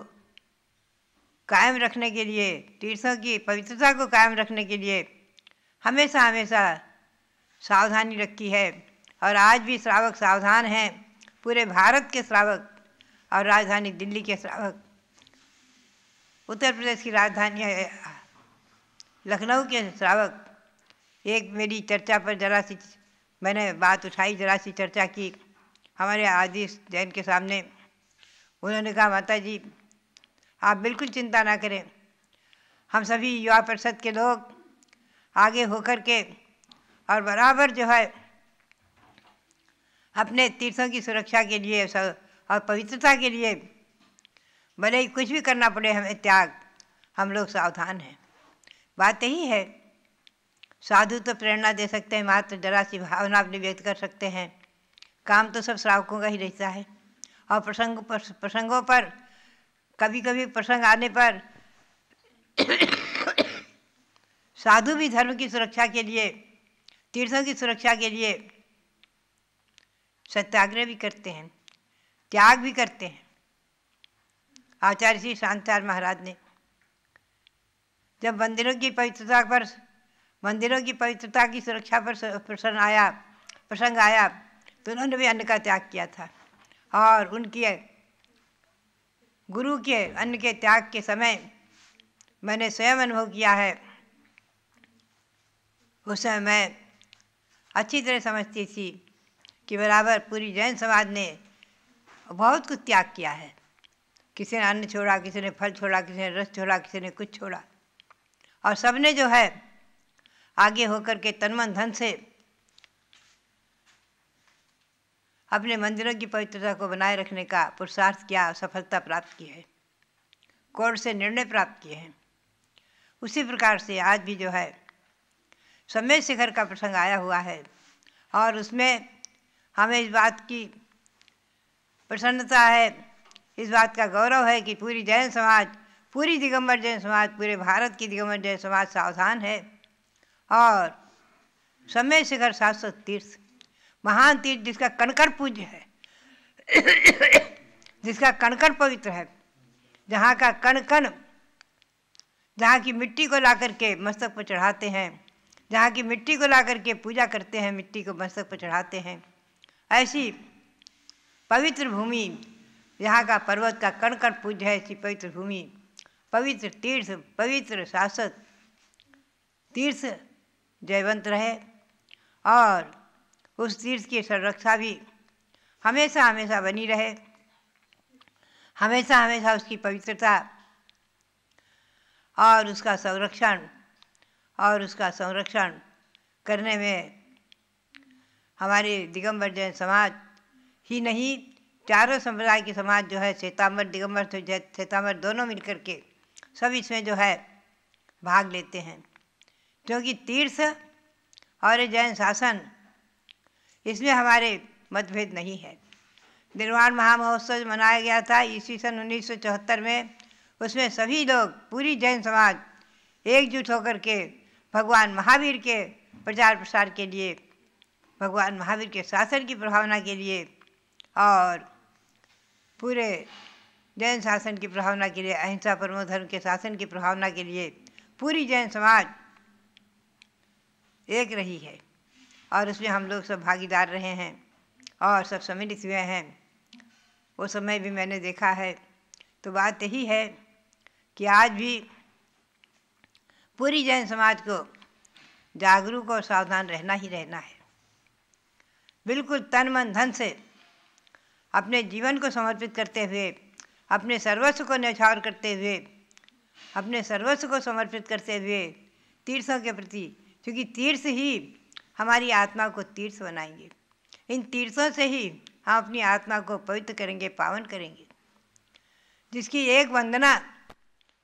कायम रखने के लिए, तीर्थों की पवित्रता को कायम रखने के लिए हमेशा हमेशा सावधानी रखी है। और आज भी श्रावक सावधान हैं। पूरे भारत के श्रावक और राजधानी दिल्ली के श्रावक, उत्तर प्रदेश की राजधानी लखनऊ के श्रावक, एक मेरी चर्चा पर जरा सी मैंने बात उठाई, जरा सी चर्चा की हमारे आदि जैन के सामने। उन्होंने कहा, माता जी आप बिल्कुल चिंता ना करें, हम सभी युवा परिषद के लोग आगे होकर के और बराबर जो है अपने तीर्थों की सुरक्षा के लिए और पवित्रता के लिए, भले ही कुछ भी करना पड़े हमें त्याग, हम लोग सावधान हैं। बात यही है। साधु तो प्रेरणा दे सकते हैं, मात्र जरा सी भावना अपनी व्यक्त कर सकते हैं। काम तो सब श्रावकों का ही रहता है। और प्रसंगों पर कभी कभी प्रसंग आने पर साधु भी धर्म की सुरक्षा के लिए, तीर्थों की सुरक्षा के लिए सत्याग्रह भी करते हैं, त्याग भी करते हैं। आचार्य श्री शांताचार्य महाराज ने जब मंदिरों की पवित्रता पर मंदिरों की पवित्रता की सुरक्षा पर प्रसंग आया तो उन्होंने भी अन्न का त्याग किया था। और उनके गुरु के अन्न के त्याग के समय मैंने स्वयं अनुभव किया है। उस समय मैं अच्छी तरह समझती थी कि बराबर पूरी जैन समाज ने बहुत कुछ त्याग किया है। किसी ने अन्न छोड़ा, किसी ने फल छोड़ा, किसी ने रस छोड़ा, किसी ने कुछ छोड़ा, और सबने जो है आगे होकर के तन मन धन से अपने मंदिरों की पवित्रता को बनाए रखने का पुरुषार्थ किया, सफलता प्राप्त की है, कोर्ट से निर्णय प्राप्त किए हैं। उसी प्रकार से आज भी जो है सम्मेद शिखर का प्रसंग आया हुआ है और उसमें हमें इस बात की प्रसन्नता है, इस बात का गौरव है कि पूरी जैन समाज, पूरी दिगंबर जैन समाज, पूरे भारत की दिगंबर जैन समाज सावधान है। और सम्मेद शिखर शाश्वत तीर्थ, महान तीर्थ जिसका कणकण पूज्य है, जिसका कणकण पवित्र है, जहाँ का कण कण, जहाँ की मिट्टी को ला करके मस्तक पर चढ़ाते हैं, जहाँ की मिट्टी को ला करके पूजा करते हैं, मिट्टी को मस्तक पर चढ़ाते हैं, ऐसी पवित्र भूमि, यहाँ का पर्वत का कण कण पूज्य है, ऐसी पवित्र भूमि, पवित्र तीर्थ, पवित्र शाश्वत तीर्थ जयवंत रहे और उस तीर्थ की संरक्षा भी हमेशा हमेशा बनी रहे, हमेशा हमेशा उसकी पवित्रता और उसका संरक्षण करने में हमारे दिगंबर जैन समाज ही नहीं, चारों संप्रदाय के समाज जो है, श्वेतांबर दिगंबर श्वेतांबर दोनों मिलकर के सब इसमें जो है भाग लेते हैं। क्योंकि तीर्थ और जैन शासन, इसमें हमारे मतभेद नहीं है। निर्वाण महामहोत्सव मनाया गया था ईस्वी सन 1974 में, उसमें सभी लोग, पूरी जैन समाज एकजुट होकर के भगवान महावीर के प्रचार प्रसार के लिए, भगवान महावीर के शासन की प्रभावना के लिए और पूरे जैन शासन की प्रभावना के लिए, अहिंसा परमो धर्म के शासन की प्रभावना के लिए पूरी जैन समाज एक रही है और उसमें हम लोग सब भागीदार रहे हैं और सब सम्मिलित हुए हैं। वो समय भी मैंने देखा है। तो बात यही है कि आज भी पूरी जैन समाज को जागरूक और सावधान रहना ही रहना है। बिल्कुल तन मन धन से अपने जीवन को समर्पित करते हुए, अपने सर्वस्व को न्यौछावर करते हुए, अपने सर्वस्व को समर्पित करते हुए तीर्थों के प्रति, क्योंकि तीर्थ ही हमारी आत्मा को तीर्थ बनाएंगे। इन तीर्थों से ही हम अपनी आत्मा को पवित्र करेंगे, पावन करेंगे। जिसकी एक वंदना,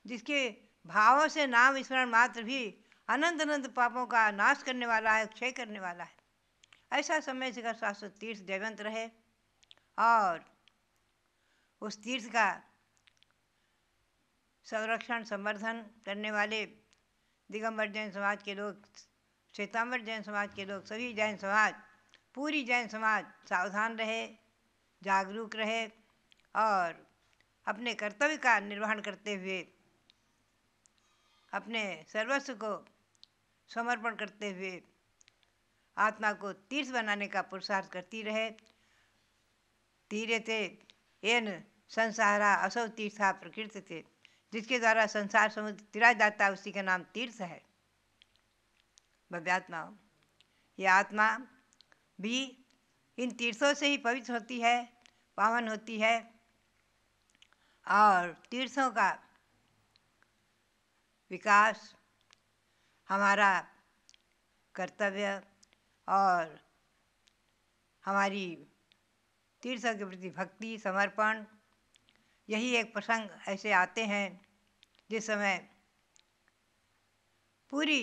जिसके भावों से नाम स्मरण मात्र भी अनंत अनंत पापों का नाश करने वाला है, क्षय करने वाला है। ऐसा समय शिखर शाश्वत तीर्थ जयवंत रहे और उस तीर्थ का संरक्षण संवर्धन करने वाले दिगंबर जैन समाज के लोग, श्वेतांबर जैन समाज के लोग, सभी जैन समाज, पूरी जैन समाज सावधान रहे, जागरूक रहे और अपने कर्तव्य का निर्वहन करते हुए, अपने सर्वस्व को समर्पण करते हुए आत्मा को तीर्थ बनाने का पुरुषार्थ करती रहे। तीरते येन संसारा असौ तीर्था प्रकृति, जिसके द्वारा संसार समुद्र तिरा जाता है, उसी का नाम तीर्थ है। भव्यात्मा, यह आत्मा भी इन तीर्थों से ही पवित्र होती है, पावन होती है और तीर्थों का विकास हमारा कर्तव्य और हमारी तीर्थों के प्रति भक्ति, समर्पण, यही एक प्रसंग ऐसे आते हैं जिस समय पूरी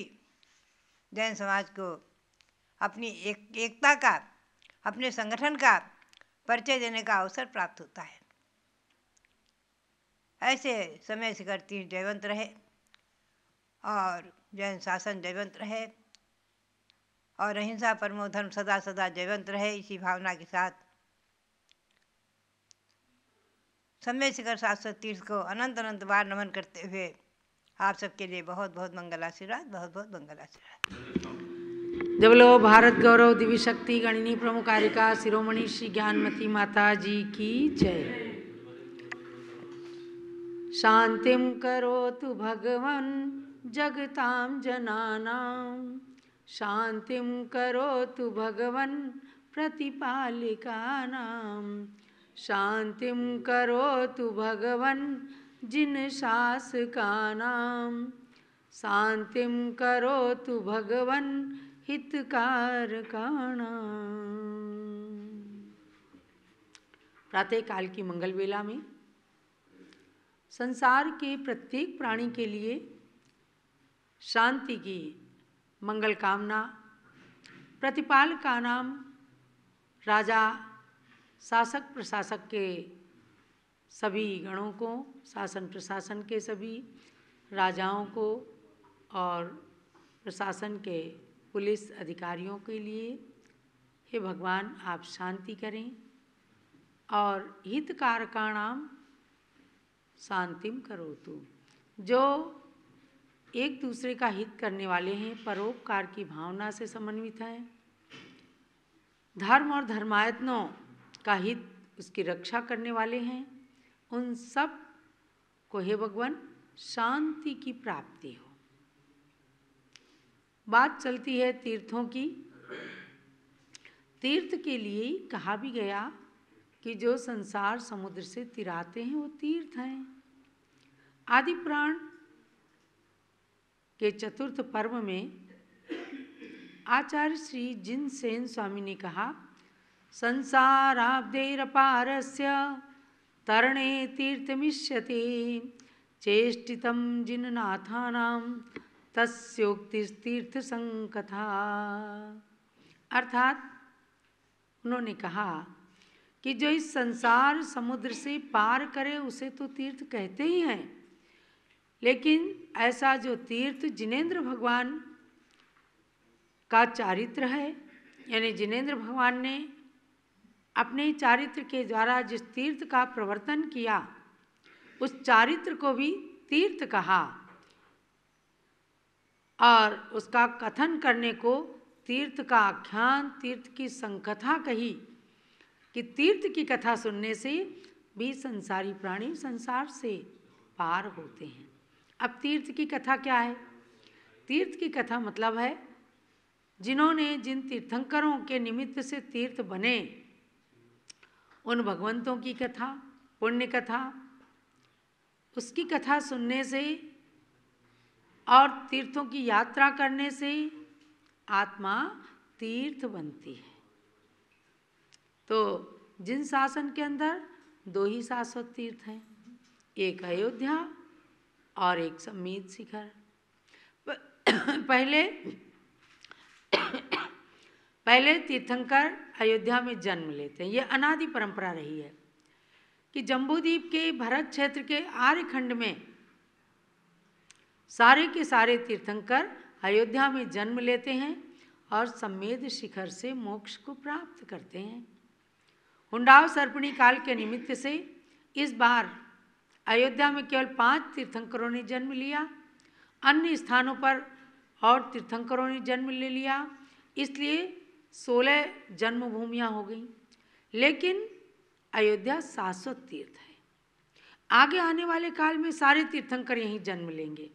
जैन समाज को अपनी एकता का, अपने संगठन का परिचय देने का अवसर प्राप्त होता है। ऐसे समय शिखर तीर्थ जयवंत रहे और जैन शासन जयवंत रहे और अहिंसा परमो धर्म सदा सदा जयवंत रहे। इसी भावना के साथ सम्मेद शिखर शाश्वत तीर्थ को अनंत अनंत बार नमन करते हुए आप सबके लिए बहुत बहुत मंगल आशीर्वाद, बहुत बहुत मंगल आशीर्वाद। जब लो भारत गौरव दिव्य शक्ति गणिनी प्रमुखारिका शिरोमणि श्री ज्ञानमती माता जी की जय। शांतिं करोतु भगवन् जगतां जनानां, शांतिं करोतु भगवन् प्रतिपालिकानां, शांतिं करोतु भगवन् जिन शासकानां, शांतिं करोतु भगवन् हितकारकाणां। प्रातः काल की मंगल वेला में संसार के प्रत्येक प्राणी के लिए शांति की मंगल कामना, प्रतिपालका नाम राजा शासक प्रशासक के सभी गणों को, शासन प्रशासन के सभी राजाओं को और प्रशासन के पुलिस अधिकारियों के लिए, हे भगवान आप शांति करें और हितकारकाणाम शांतिम करोतु। जो एक दूसरे का हित करने वाले हैं, परोपकार की भावना से समन्वित हैं, धर्म और धर्मायतनों का हित, उसकी रक्षा करने वाले हैं, उन सब को हे भगवान शांति की प्राप्ति हो। बात चलती है तीर्थों की। तीर्थ के लिए कहा भी गया कि जो संसार समुद्र से तिराते हैं वो तीर्थ हैं। आदि पुराण के चतुर्थ पर्व में आचार्य श्री जिनसेन स्वामी ने कहा, संसाराब्दैरपारस्य तरणे तीर्थमिष्यते, चेष्टितं जिननाथानां तस्योक्तिस्तीर्थ संकथा। अर्थात उन्होंने कहा कि जो इस संसार समुद्र से पार करे उसे तो तीर्थ कहते ही हैं, लेकिन ऐसा जो तीर्थ जिनेंद्र भगवान का चारित्र है, यानी जिनेंद्र भगवान ने अपने चारित्र के द्वारा जिस तीर्थ का प्रवर्तन किया, उस चारित्र को भी तीर्थ कहा और उसका कथन करने को तीर्थ का आख्यान, तीर्थ की संकथा कही कि तीर्थ की कथा सुनने से भी संसारी प्राणी संसार से पार होते हैं। अब तीर्थ की कथा क्या है? तीर्थ की कथा मतलब है जिन्होंने, जिन तीर्थंकरों के निमित्त से तीर्थ बने, उन भगवंतों की कथा, पुण्य कथा, उसकी कथा सुनने से और तीर्थों की यात्रा करने से आत्मा तीर्थ बनती है। तो जिन शासन के अंदर दो ही शाश्वत तीर्थ हैं, एक अयोध्या और एक सम्मीत शिखर। पहले तीर्थंकर अयोध्या में जन्म लेते हैं। ये अनादि परंपरा रही है कि जम्बूद्वीप के भरत क्षेत्र के आर्यखंड में सारे के सारे तीर्थंकर अयोध्या में जन्म लेते हैं और सम्मेद शिखर से मोक्ष को प्राप्त करते हैं। हुंडाव सर्पणी काल के निमित्त से इस बार अयोध्या में केवल 5 तीर्थंकरों ने जन्म लिया, अन्य स्थानों पर और तीर्थंकरों ने जन्म ले लिया, इसलिए 16 जन्मभूमियाँ हो गईं। लेकिन अयोध्या शाश्वत तीर्थ है। आगे आने वाले काल में सारे तीर्थंकर यहीं जन्म लेंगे।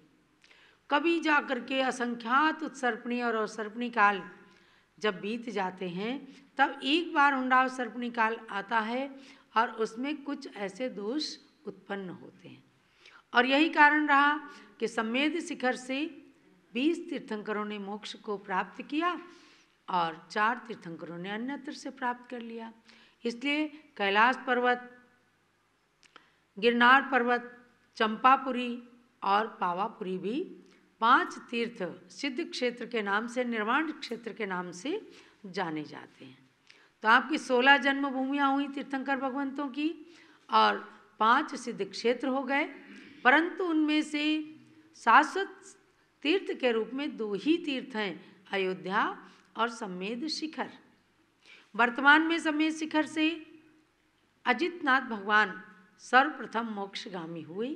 कभी जाकर के असंख्यात उत्सर्पणी और अवसर्पणी काल जब बीत जाते हैं, तब एक बार हुंडाव सर्पणी काल आता है और उसमें कुछ ऐसे दोष उत्पन्न होते हैं। और यही कारण रहा कि सम्मेद शिखर से 20 तीर्थंकरों ने मोक्ष को प्राप्त किया और 4 तीर्थंकरों ने अन्यत्र से प्राप्त कर लिया। इसलिए कैलाश पर्वत, गिरनार पर्वत, चंपापुरी और पावापुरी भी 5 तीर्थ सिद्ध क्षेत्र के नाम से, निर्वाण क्षेत्र के नाम से जाने जाते हैं। तो आपकी 16 जन्मभूमियाँ हुई तीर्थंकर भगवंतों की और 5 सिद्ध क्षेत्र हो गए, परंतु उनमें से शाश्वत तीर्थ के रूप में 2 ही तीर्थ हैं, अयोध्या और सम्मेद शिखर। वर्तमान में सम्मेद शिखर से अजितनाथ भगवान सर्वप्रथम मोक्षगामी हुए।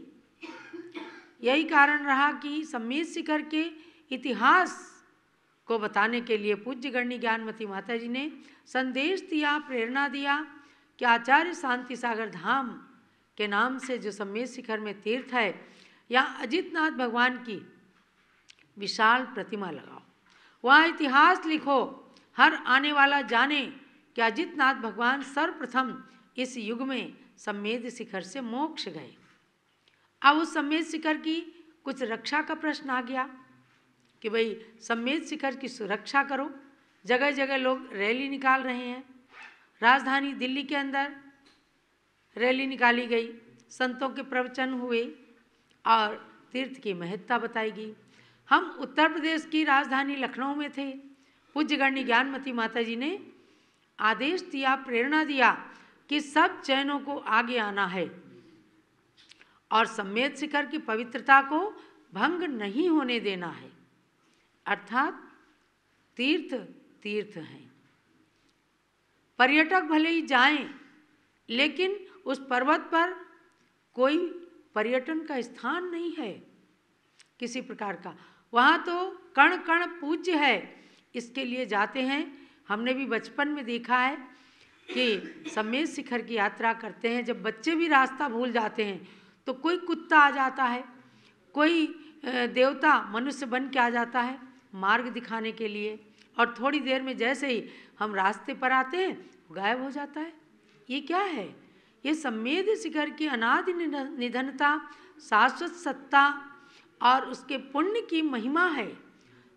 यही कारण रहा कि सम्मेद शिखर के इतिहास को बताने के लिए पूज्य गणनी ज्ञानमती माता जी ने संदेश दिया, प्रेरणा दिया कि आचार्य शांति सागर धाम के नाम से जो सम्मेद शिखर में तीर्थ है, यहाँ अजितनाथ भगवान की विशाल प्रतिमा लगाओ, वहाँ इतिहास लिखो, हर आने वाला जाने कि अजितनाथ भगवान सर्वप्रथम इस युग में सम्मेद शिखर से मोक्ष गए। अब उस सम्मेद शिखर की कुछ रक्षा का प्रश्न आ गया कि भाई सम्मेद शिखर की सुरक्षा करो। जगह जगह लोग रैली निकाल रहे हैं। राजधानी दिल्ली के अंदर रैली निकाली गई, संतों के प्रवचन हुए और तीर्थ की महत्ता बताई गई। हम उत्तर प्रदेश की राजधानी लखनऊ में थे। पूज्य गणनी ज्ञानमती माता जी ने आदेश दिया, प्रेरणा दिया कि सब जैनों को आगे आना है और सम्मेद शिखर की पवित्रता को भंग नहीं होने देना है। अर्थात तीर्थ तीर्थ हैं, पर्यटक भले ही जाएं, लेकिन उस पर्वत पर कोई पर्यटन का स्थान नहीं है किसी प्रकार का। वहाँ तो कण कण पूज्य है, इसके लिए जाते हैं। हमने भी बचपन में देखा है कि सम्मेद शिखर की यात्रा करते हैं, जब बच्चे भी रास्ता भूल जाते हैं तो कोई कुत्ता आ जाता है, कोई देवता मनुष्य बन के आ जाता है मार्ग दिखाने के लिए, और थोड़ी देर में जैसे ही हम रास्ते पर आते हैं गायब हो जाता है। ये क्या है? ये सम्मेद शिखर की अनादि निधनता, शाश्वत सत्ता और उसके पुण्य की महिमा है।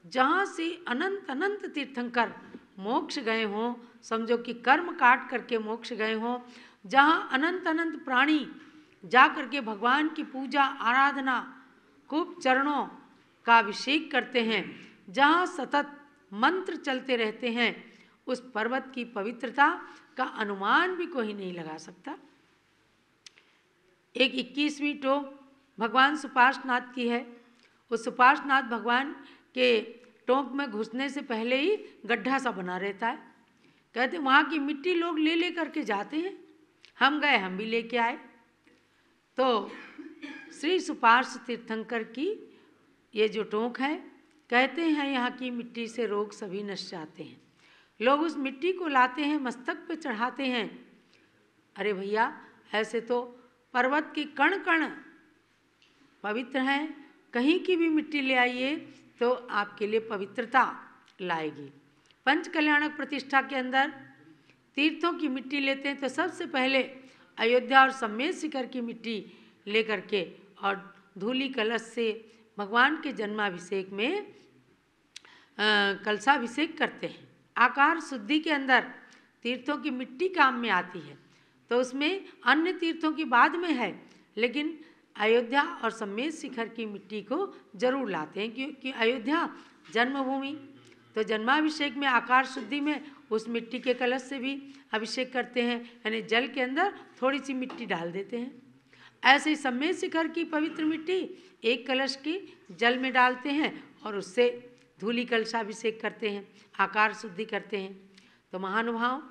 जहाँ से अनंत अनंत तीर्थंकर मोक्ष गए हों, समझो कि कर्म काट करके मोक्ष गए हों, जहाँ अनंत अनंत प्राणी जा करके भगवान की पूजा आराधना खूब चरणों का अभिषेक करते हैं, जहाँ सतत मंत्र चलते रहते हैं, उस पर्वत की पवित्रता का अनुमान भी कोई नहीं लगा सकता। एक 21वीं टोक भगवान सुपार्श्वनाथ की है। उस सुपार्श्वनाथ भगवान के टोंक में घुसने से पहले ही गड्ढा सा बना रहता है। कहते वहाँ की मिट्टी लोग ले ले करके जाते हैं। हम गए, हम भी लेके आए। तो श्री सुपार्श्व तीर्थंकर की ये जो टोंक है, कहते हैं यहाँ की मिट्टी से रोग सभी नष्ट जाते हैं। लोग उस मिट्टी को लाते हैं, मस्तक पे चढ़ाते हैं। अरे भैया, ऐसे तो पर्वत के कण कण पवित्र हैं, कहीं की भी मिट्टी ले आइए तो आपके लिए पवित्रता लाएगी। पंच कल्याणक प्रतिष्ठा के अंदर तीर्थों की मिट्टी लेते हैं तो सबसे पहले अयोध्या और सम्मेद शिखर की मिट्टी ले करके और धूली कलश से भगवान के जन्माभिषेक में कलशाभिषेक करते हैं। आकार शुद्धि के अंदर तीर्थों की मिट्टी काम में आती है, तो उसमें अन्य तीर्थों की बाद में है, लेकिन अयोध्या और सम्मेद शिखर की मिट्टी को जरूर लाते हैं, क्योंकि अयोध्या जन्मभूमि, तो जन्माभिषेक में आकार शुद्धि में उस मिट्टी के कलश से भी अभिषेक करते हैं, यानी जल के अंदर थोड़ी सी मिट्टी डाल देते हैं। ऐसे ही सम्मेद शिखर की पवित्र मिट्टी एक कलश की जल में डालते हैं और उससे धूली कलशाभिषेक करते हैं, आकार शुद्धि करते हैं। तो महानुभाव,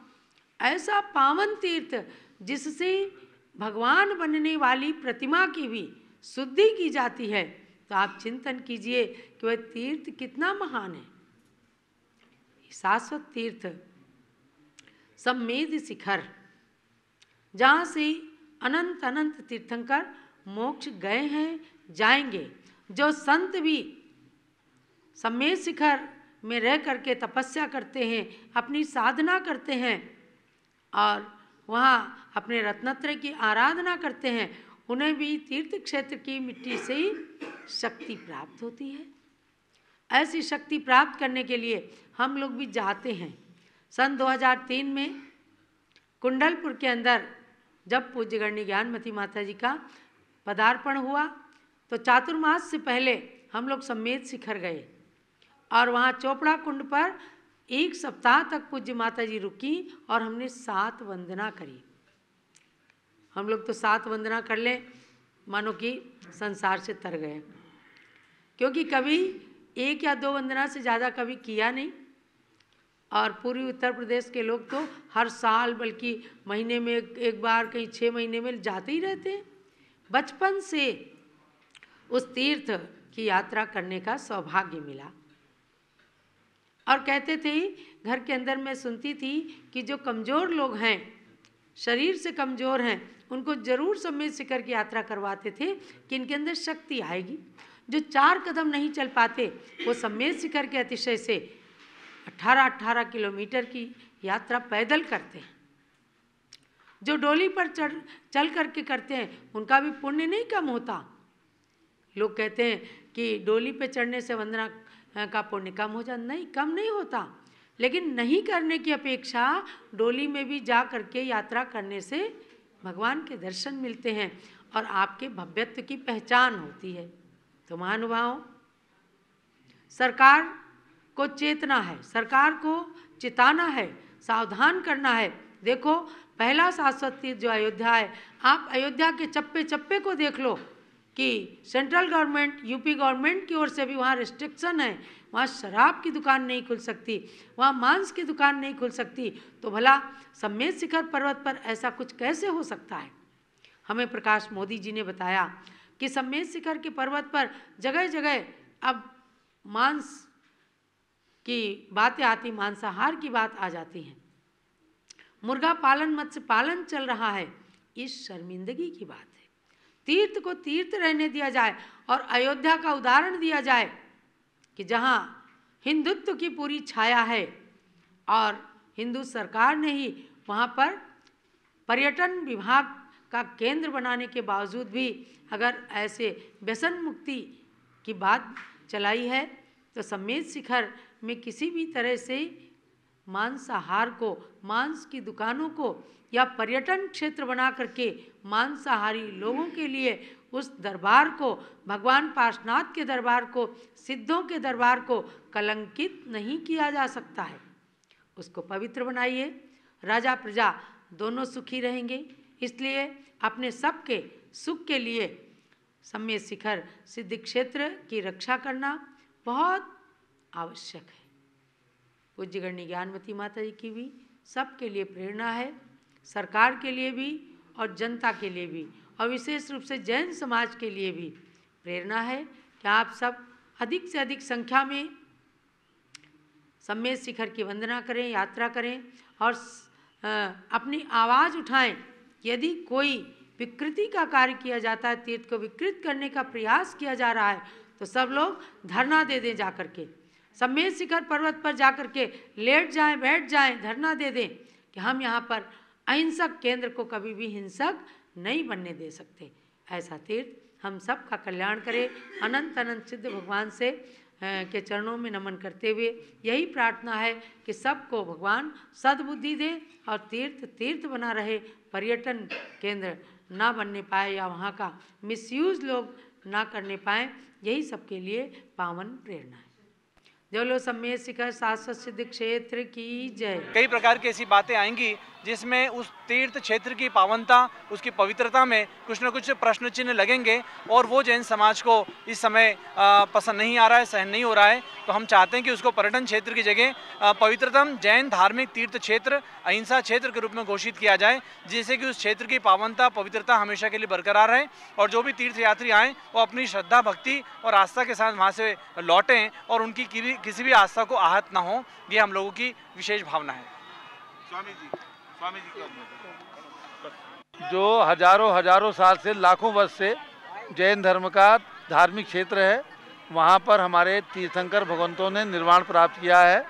ऐसा पावन तीर्थ जिससे भगवान बनने वाली प्रतिमा की भी शुद्धि की जाती है, तो आप चिंतन कीजिए कि वह तीर्थ कितना महान है। शाश्वत तीर्थ सम्मेद शिखर, जहाँ से अनंत अनंत तीर्थंकर मोक्ष गए हैं, जाएंगे। जो संत भी सम्मेद शिखर में रह करके तपस्या करते हैं, अपनी साधना करते हैं और वहाँ अपने रत्नत्रय की आराधना करते हैं, उन्हें भी तीर्थ क्षेत्र की मिट्टी से ही शक्ति प्राप्त होती है। ऐसी शक्ति प्राप्त करने के लिए हम लोग भी जाते हैं। सन 2003 में कुंडलपुर के अंदर जब पूज्य गणनी ज्ञानमती माता जी का पदार्पण हुआ, तो चातुर्मास से पहले हम लोग सम्मेद शिखर गए और वहाँ चोपड़ा कुंड पर 1 सप्ताह तक पूज्य माता जी रुकी और हमने 7 वंदना करी। हम लोग तो 7 वंदना कर लें मानो कि संसार से तर गए, क्योंकि कभी 1 या 2 वंदना से ज़्यादा कभी किया नहीं। और पूर्वी उत्तर प्रदेश के लोग तो हर साल, बल्कि महीने में एक बार, कहीं 6 महीने में जाते ही रहते हैं। बचपन से उस तीर्थ की यात्रा करने का सौभाग्य मिला। और कहते थे, घर के अंदर मैं सुनती थी कि जो कमज़ोर लोग हैं, शरीर से कमज़ोर हैं, उनको ज़रूर समेत शिखर की यात्रा करवाते थे कि इनके अंदर शक्ति आएगी। जो 4 कदम नहीं चल पाते वो समेत शिखर के अतिशय से 18-18 किलोमीटर की यात्रा पैदल करते हैं। जो डोली पर चल करके करते हैं उनका भी पुण्य नहीं कम होता। लोग कहते हैं कि डोली पे चढ़ने से वंदना का पुण्य कम हो जाता, नहीं, कम नहीं होता, लेकिन नहीं करने की अपेक्षा डोली में भी जा करके यात्रा करने से भगवान के दर्शन मिलते हैं और आपके भव्यत्व की पहचान होती है। तो महानुभावों, सरकार को चेतना है, सरकार को चिताना है, सावधान करना है। देखो, पहला शाश्वत तीर्थ जो अयोध्या है, आप अयोध्या के चप्पे चप्पे को देख लो कि सेंट्रल गवर्नमेंट, यूपी गवर्नमेंट की ओर से भी वहाँ रिस्ट्रिक्शन है। वहाँ शराब की दुकान नहीं खुल सकती, वहाँ मांस की दुकान नहीं खुल सकती। तो भला समेत शिखर पर्वत पर ऐसा कुछ कैसे हो सकता है? हमें प्रकाश मोदी जी ने बताया कि समेत शिखर के पर्वत पर जगह जगह अब मांस की बातें आती, मांसाहार की बात आ जाती है। मुर्गा पालन, मत्स्य पालन चल रहा है। इस शर्मिंदगी की बात है। तीर्थ को तीर्थ रहने दिया जाए और अयोध्या का उदाहरण दिया जाए कि जहाँ हिंदुत्व की पूरी छाया है और हिंदू सरकार ने ही वहाँ पर पर्यटन विभाग का केंद्र बनाने के बावजूद भी अगर ऐसे व्यसन मुक्ति की बात चलाई है, तो समेत शिखर में किसी भी तरह से मांसाहार को, मांस की दुकानों को या पर्यटन क्षेत्र बना करके मांसाहारी लोगों के लिए उस दरबार को, भगवान पार्श्वनाथ के दरबार को, सिद्धों के दरबार को कलंकित नहीं किया जा सकता है। उसको पवित्र बनाइए, राजा प्रजा दोनों सुखी रहेंगे। इसलिए अपने सबके सुख के लिए समेत शिखर सिद्ध क्षेत्र की रक्षा करना बहुत आवश्यक है। पूज्य गणनी ज्ञानवती माता जी की भी सबके लिए प्रेरणा है, सरकार के लिए भी और जनता के लिए भी, और विशेष रूप से जैन समाज के लिए भी प्रेरणा है कि आप सब अधिक से अधिक संख्या में समेत शिखर की वंदना करें, यात्रा करें और अपनी आवाज़ उठाएं। यदि कोई विकृति का कार्य किया जाता है, तीर्थ को विकृत करने का प्रयास किया जा रहा है, तो सब लोग धरना दे दें, जा करके समेत शिखर पर्वत पर जा करके लेट जाएं, बैठ जाएं, धरना दे दें कि हम यहाँ पर अहिंसक केंद्र को कभी भी हिंसक नहीं बनने दे सकते। ऐसा तीर्थ हम सब का कल्याण करे। अनंत अनंत सिद्ध भगवान से के चरणों में नमन करते हुए यही प्रार्थना है कि सबको भगवान सद्बुद्धि दे और तीर्थ तीर्थ बना रहे, पर्यटन केंद्र ना बनने पाए या वहाँ का मिसयूज लोग ना करने पाएँ। यही सबके लिए पावन प्रेरणा है। जो लो समेत शिखर शाश्वत सिद्ध क्षेत्र की जय। कई प्रकार की ऐसी बातें आएंगी जिसमें उस तीर्थ क्षेत्र की पावनता, उसकी पवित्रता में कुछ न कुछ प्रश्न चिन्ह लगेंगे और वो जैन समाज को इस समय पसंद नहीं आ रहा है, सहन नहीं हो रहा है। तो हम चाहते हैं कि उसको पर्यटन क्षेत्र की जगह पवित्रतम जैन धार्मिक तीर्थ क्षेत्र, अहिंसा क्षेत्र के रूप में घोषित किया जाए, जिससे कि उस क्षेत्र की पावनता, पवित्रता हमेशा के लिए बरकरार रहे और जो भी तीर्थयात्री आएँ वो अपनी श्रद्धा, भक्ति और आस्था के साथ वहाँ से लौटें और उनकी किसी भी आस्था को आहत ना हो। ये हम लोगों की विशेष भावना है। स्वामी जी जो हजारों साल से, लाखों वर्ष से जैन धर्म का धार्मिक क्षेत्र है, वहाँ पर हमारे तीर्थंकर भगवंतों ने निर्वाण प्राप्त किया है।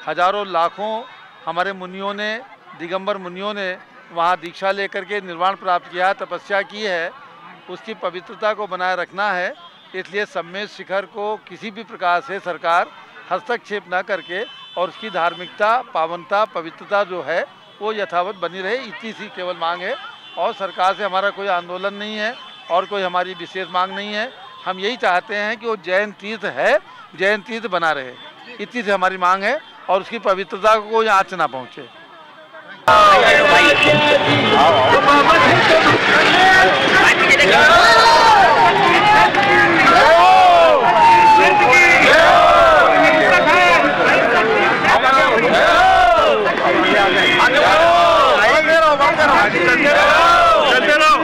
हजारों लाखों हमारे मुनियों ने, दिगंबर मुनियों ने वहाँ दीक्षा लेकर के निर्वाण प्राप्त किया, तपस्या की है। उसकी पवित्रता को बनाए रखना है। इसलिए समेत शिखर को किसी भी प्रकार से सरकार हस्तक्षेप न करके और उसकी धार्मिकता, पावनता, पवित्रता जो है वो यथावत बनी रहे, इतनी सी केवल मांग है। और सरकार से हमारा कोई आंदोलन नहीं है और कोई हमारी विशेष मांग नहीं है। हम यही चाहते हैं कि वो जैन तीर्थ है, जैन तीर्थ बना रहे, इतनी सी हमारी मांग है और उसकी पवित्रता को कोई आँच ना पहुँचे। चलते रहो।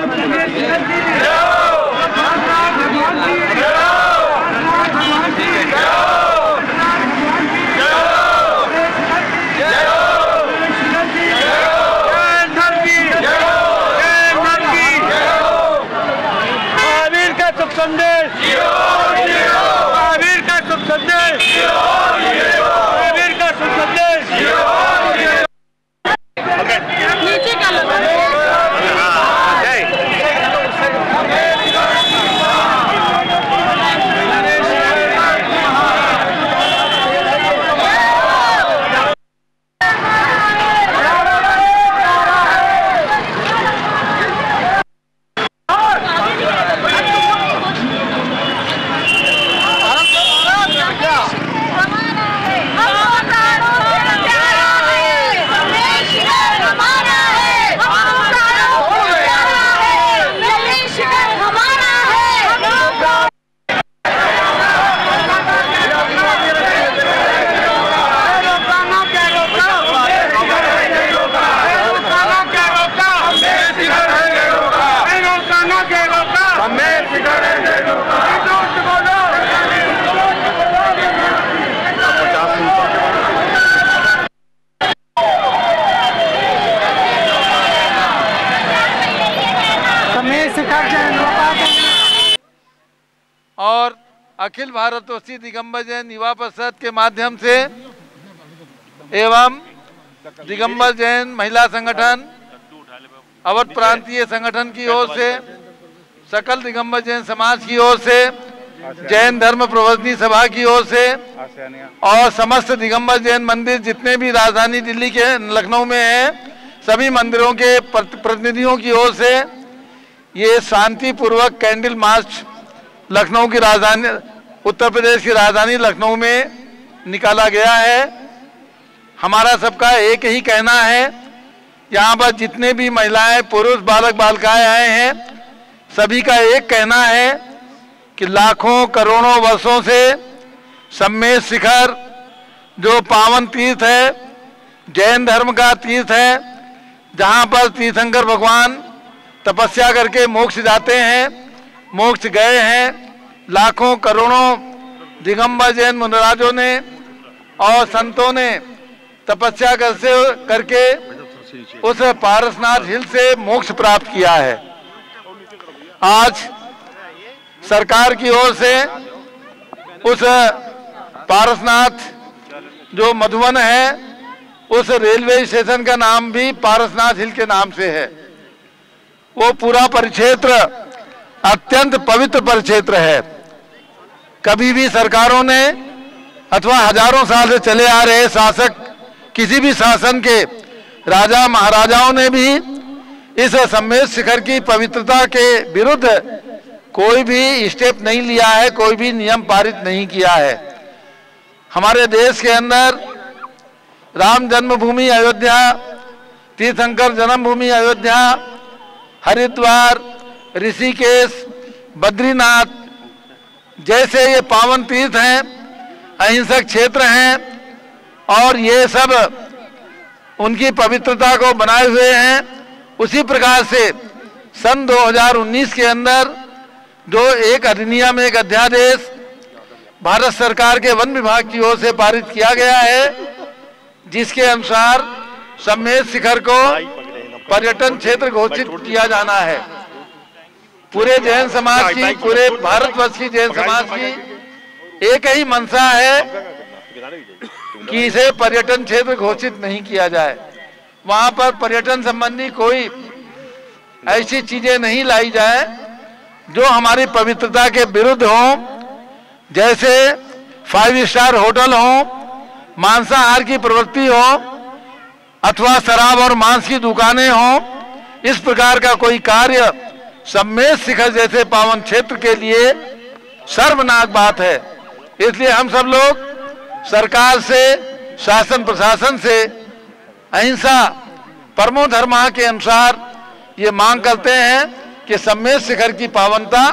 संदेश, महावीर का शुभ संदेश, महावीर का शुभ संदेश। नीचे का लगा और अखिल भारतवर्षीय दिगंबर जैन युवा परिषद के माध्यम से एवं दिगंबर जैन महिला संगठन अवध प्रांतीय संगठन की ओर से सकल दिगंबर जैन समाज की ओर से जैन धर्म प्रवर्तनी सभा की ओर से और समस्त दिगंबर जैन मंदिर जितने भी राजधानी दिल्ली के लखनऊ में हैं सभी मंदिरों के प्रतिनिधियों की ओर से ये शांतिपूर्वक कैंडल मार्च लखनऊ की राजधानी उत्तर प्रदेश की राजधानी लखनऊ में निकाला गया है। हमारा सबका एक ही कहना है, यहाँ पर जितने भी महिलाएं पुरुष बालक बालिकाएं आए हैं सभी का एक कहना है कि लाखों करोड़ों वर्षों से सम्मेद शिखर जो पावन तीर्थ है, जैन धर्म का तीर्थ है, जहाँ पर तीर्थंकर भगवान तपस्या करके मोक्ष जाते हैं, मोक्ष गए हैं। लाखों करोड़ों दिगंबर जैन मुनिराजों ने और संतों ने तपस्या करके उस पारसनाथ हिल से मोक्ष प्राप्त किया है। आज सरकार की ओर से उस पारसनाथ जो मधुबन है उस रेलवे स्टेशन का नाम भी पारसनाथ हिल के नाम से है। वो पूरा परिक्षेत्र अत्यंत पवित्र परिक्षेत्र है। कभी भी सरकारों ने अथवा हजारों साल से चले आ रहे शासक किसी भी शासन के राजा महाराजाओं ने भी इस सम्मेद शिखर की पवित्रता के विरुद्ध कोई भी स्टेप नहीं लिया है, कोई भी नियम पारित नहीं किया है। हमारे देश के अंदर राम जन्मभूमि अयोध्या, तीर्थंकर जन्मभूमि अयोध्या, हरिद्वार, ऋषिकेश, बद्रीनाथ जैसे ये पावन तीर्थ हैं, अहिंसक क्षेत्र हैं और ये सब उनकी पवित्रता को बनाए हुए हैं। उसी प्रकार से सन 2019 के अंदर जो एक अधिनियम, एक अध्यादेश भारत सरकार के वन विभाग की ओर से पारित किया गया है, जिसके अनुसार सम्मेद शिखर को पर्यटन क्षेत्र घोषित किया जाना है। पूरे जैन समाज की, पूरे भारतवर्ष की जैन समाज की एक ही मंशा है कि इसे पर्यटन क्षेत्र घोषित नहीं किया जाए। वहां पर पर्यटन संबंधी कोई ऐसी चीजें नहीं लाई जाए जो हमारी पवित्रता के विरुद्ध हो, जैसे 5 स्टार होटल हो, मांसाहार की प्रवृत्ति हो अथवा शराब और मांस की दुकानें हो। इस प्रकार का कोई कार्य सम्मेद शिखर जैसे पावन क्षेत्र के लिए शर्मनाक बात है। इसलिए हम सब लोग सरकार से, शासन प्रशासन से अहिंसा परमो धर्मा के अनुसार ये मांग करते हैं कि सम्मेद शिखर की पावनता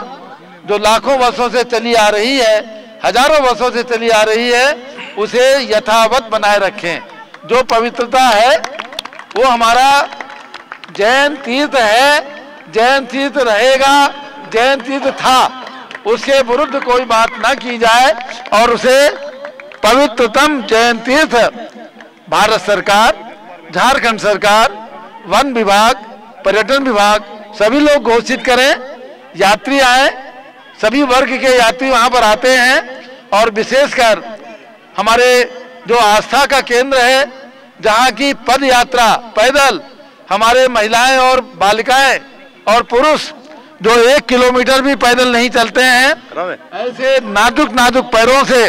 जो लाखों वर्षों से चली आ रही है, हजारों वर्षों से चली आ रही है, उसे यथावत बनाए रखें। जो पवित्रता है वो हमारा जैन तीर्थ है, जैन तीर्थ रहेगा, जैन तीर्थ था, उसके विरुद्ध कोई बात न की जाए और उसे पवित्रतम जैन तीर्थ भारत सरकार, झारखंड सरकार, वन विभाग, पर्यटन विभाग सभी लोग घोषित करें। यात्री आए, सभी वर्ग के यात्री वहां पर आते हैं और विशेषकर हमारे जो आस्था का केंद्र है, जहां की पद यात्रा पैदल हमारे महिलाएं और बालिकाएं और पुरुष जो 1 किलोमीटर भी पैदल नहीं चलते हैं, ऐसे नाजुक नाजुक पैरों से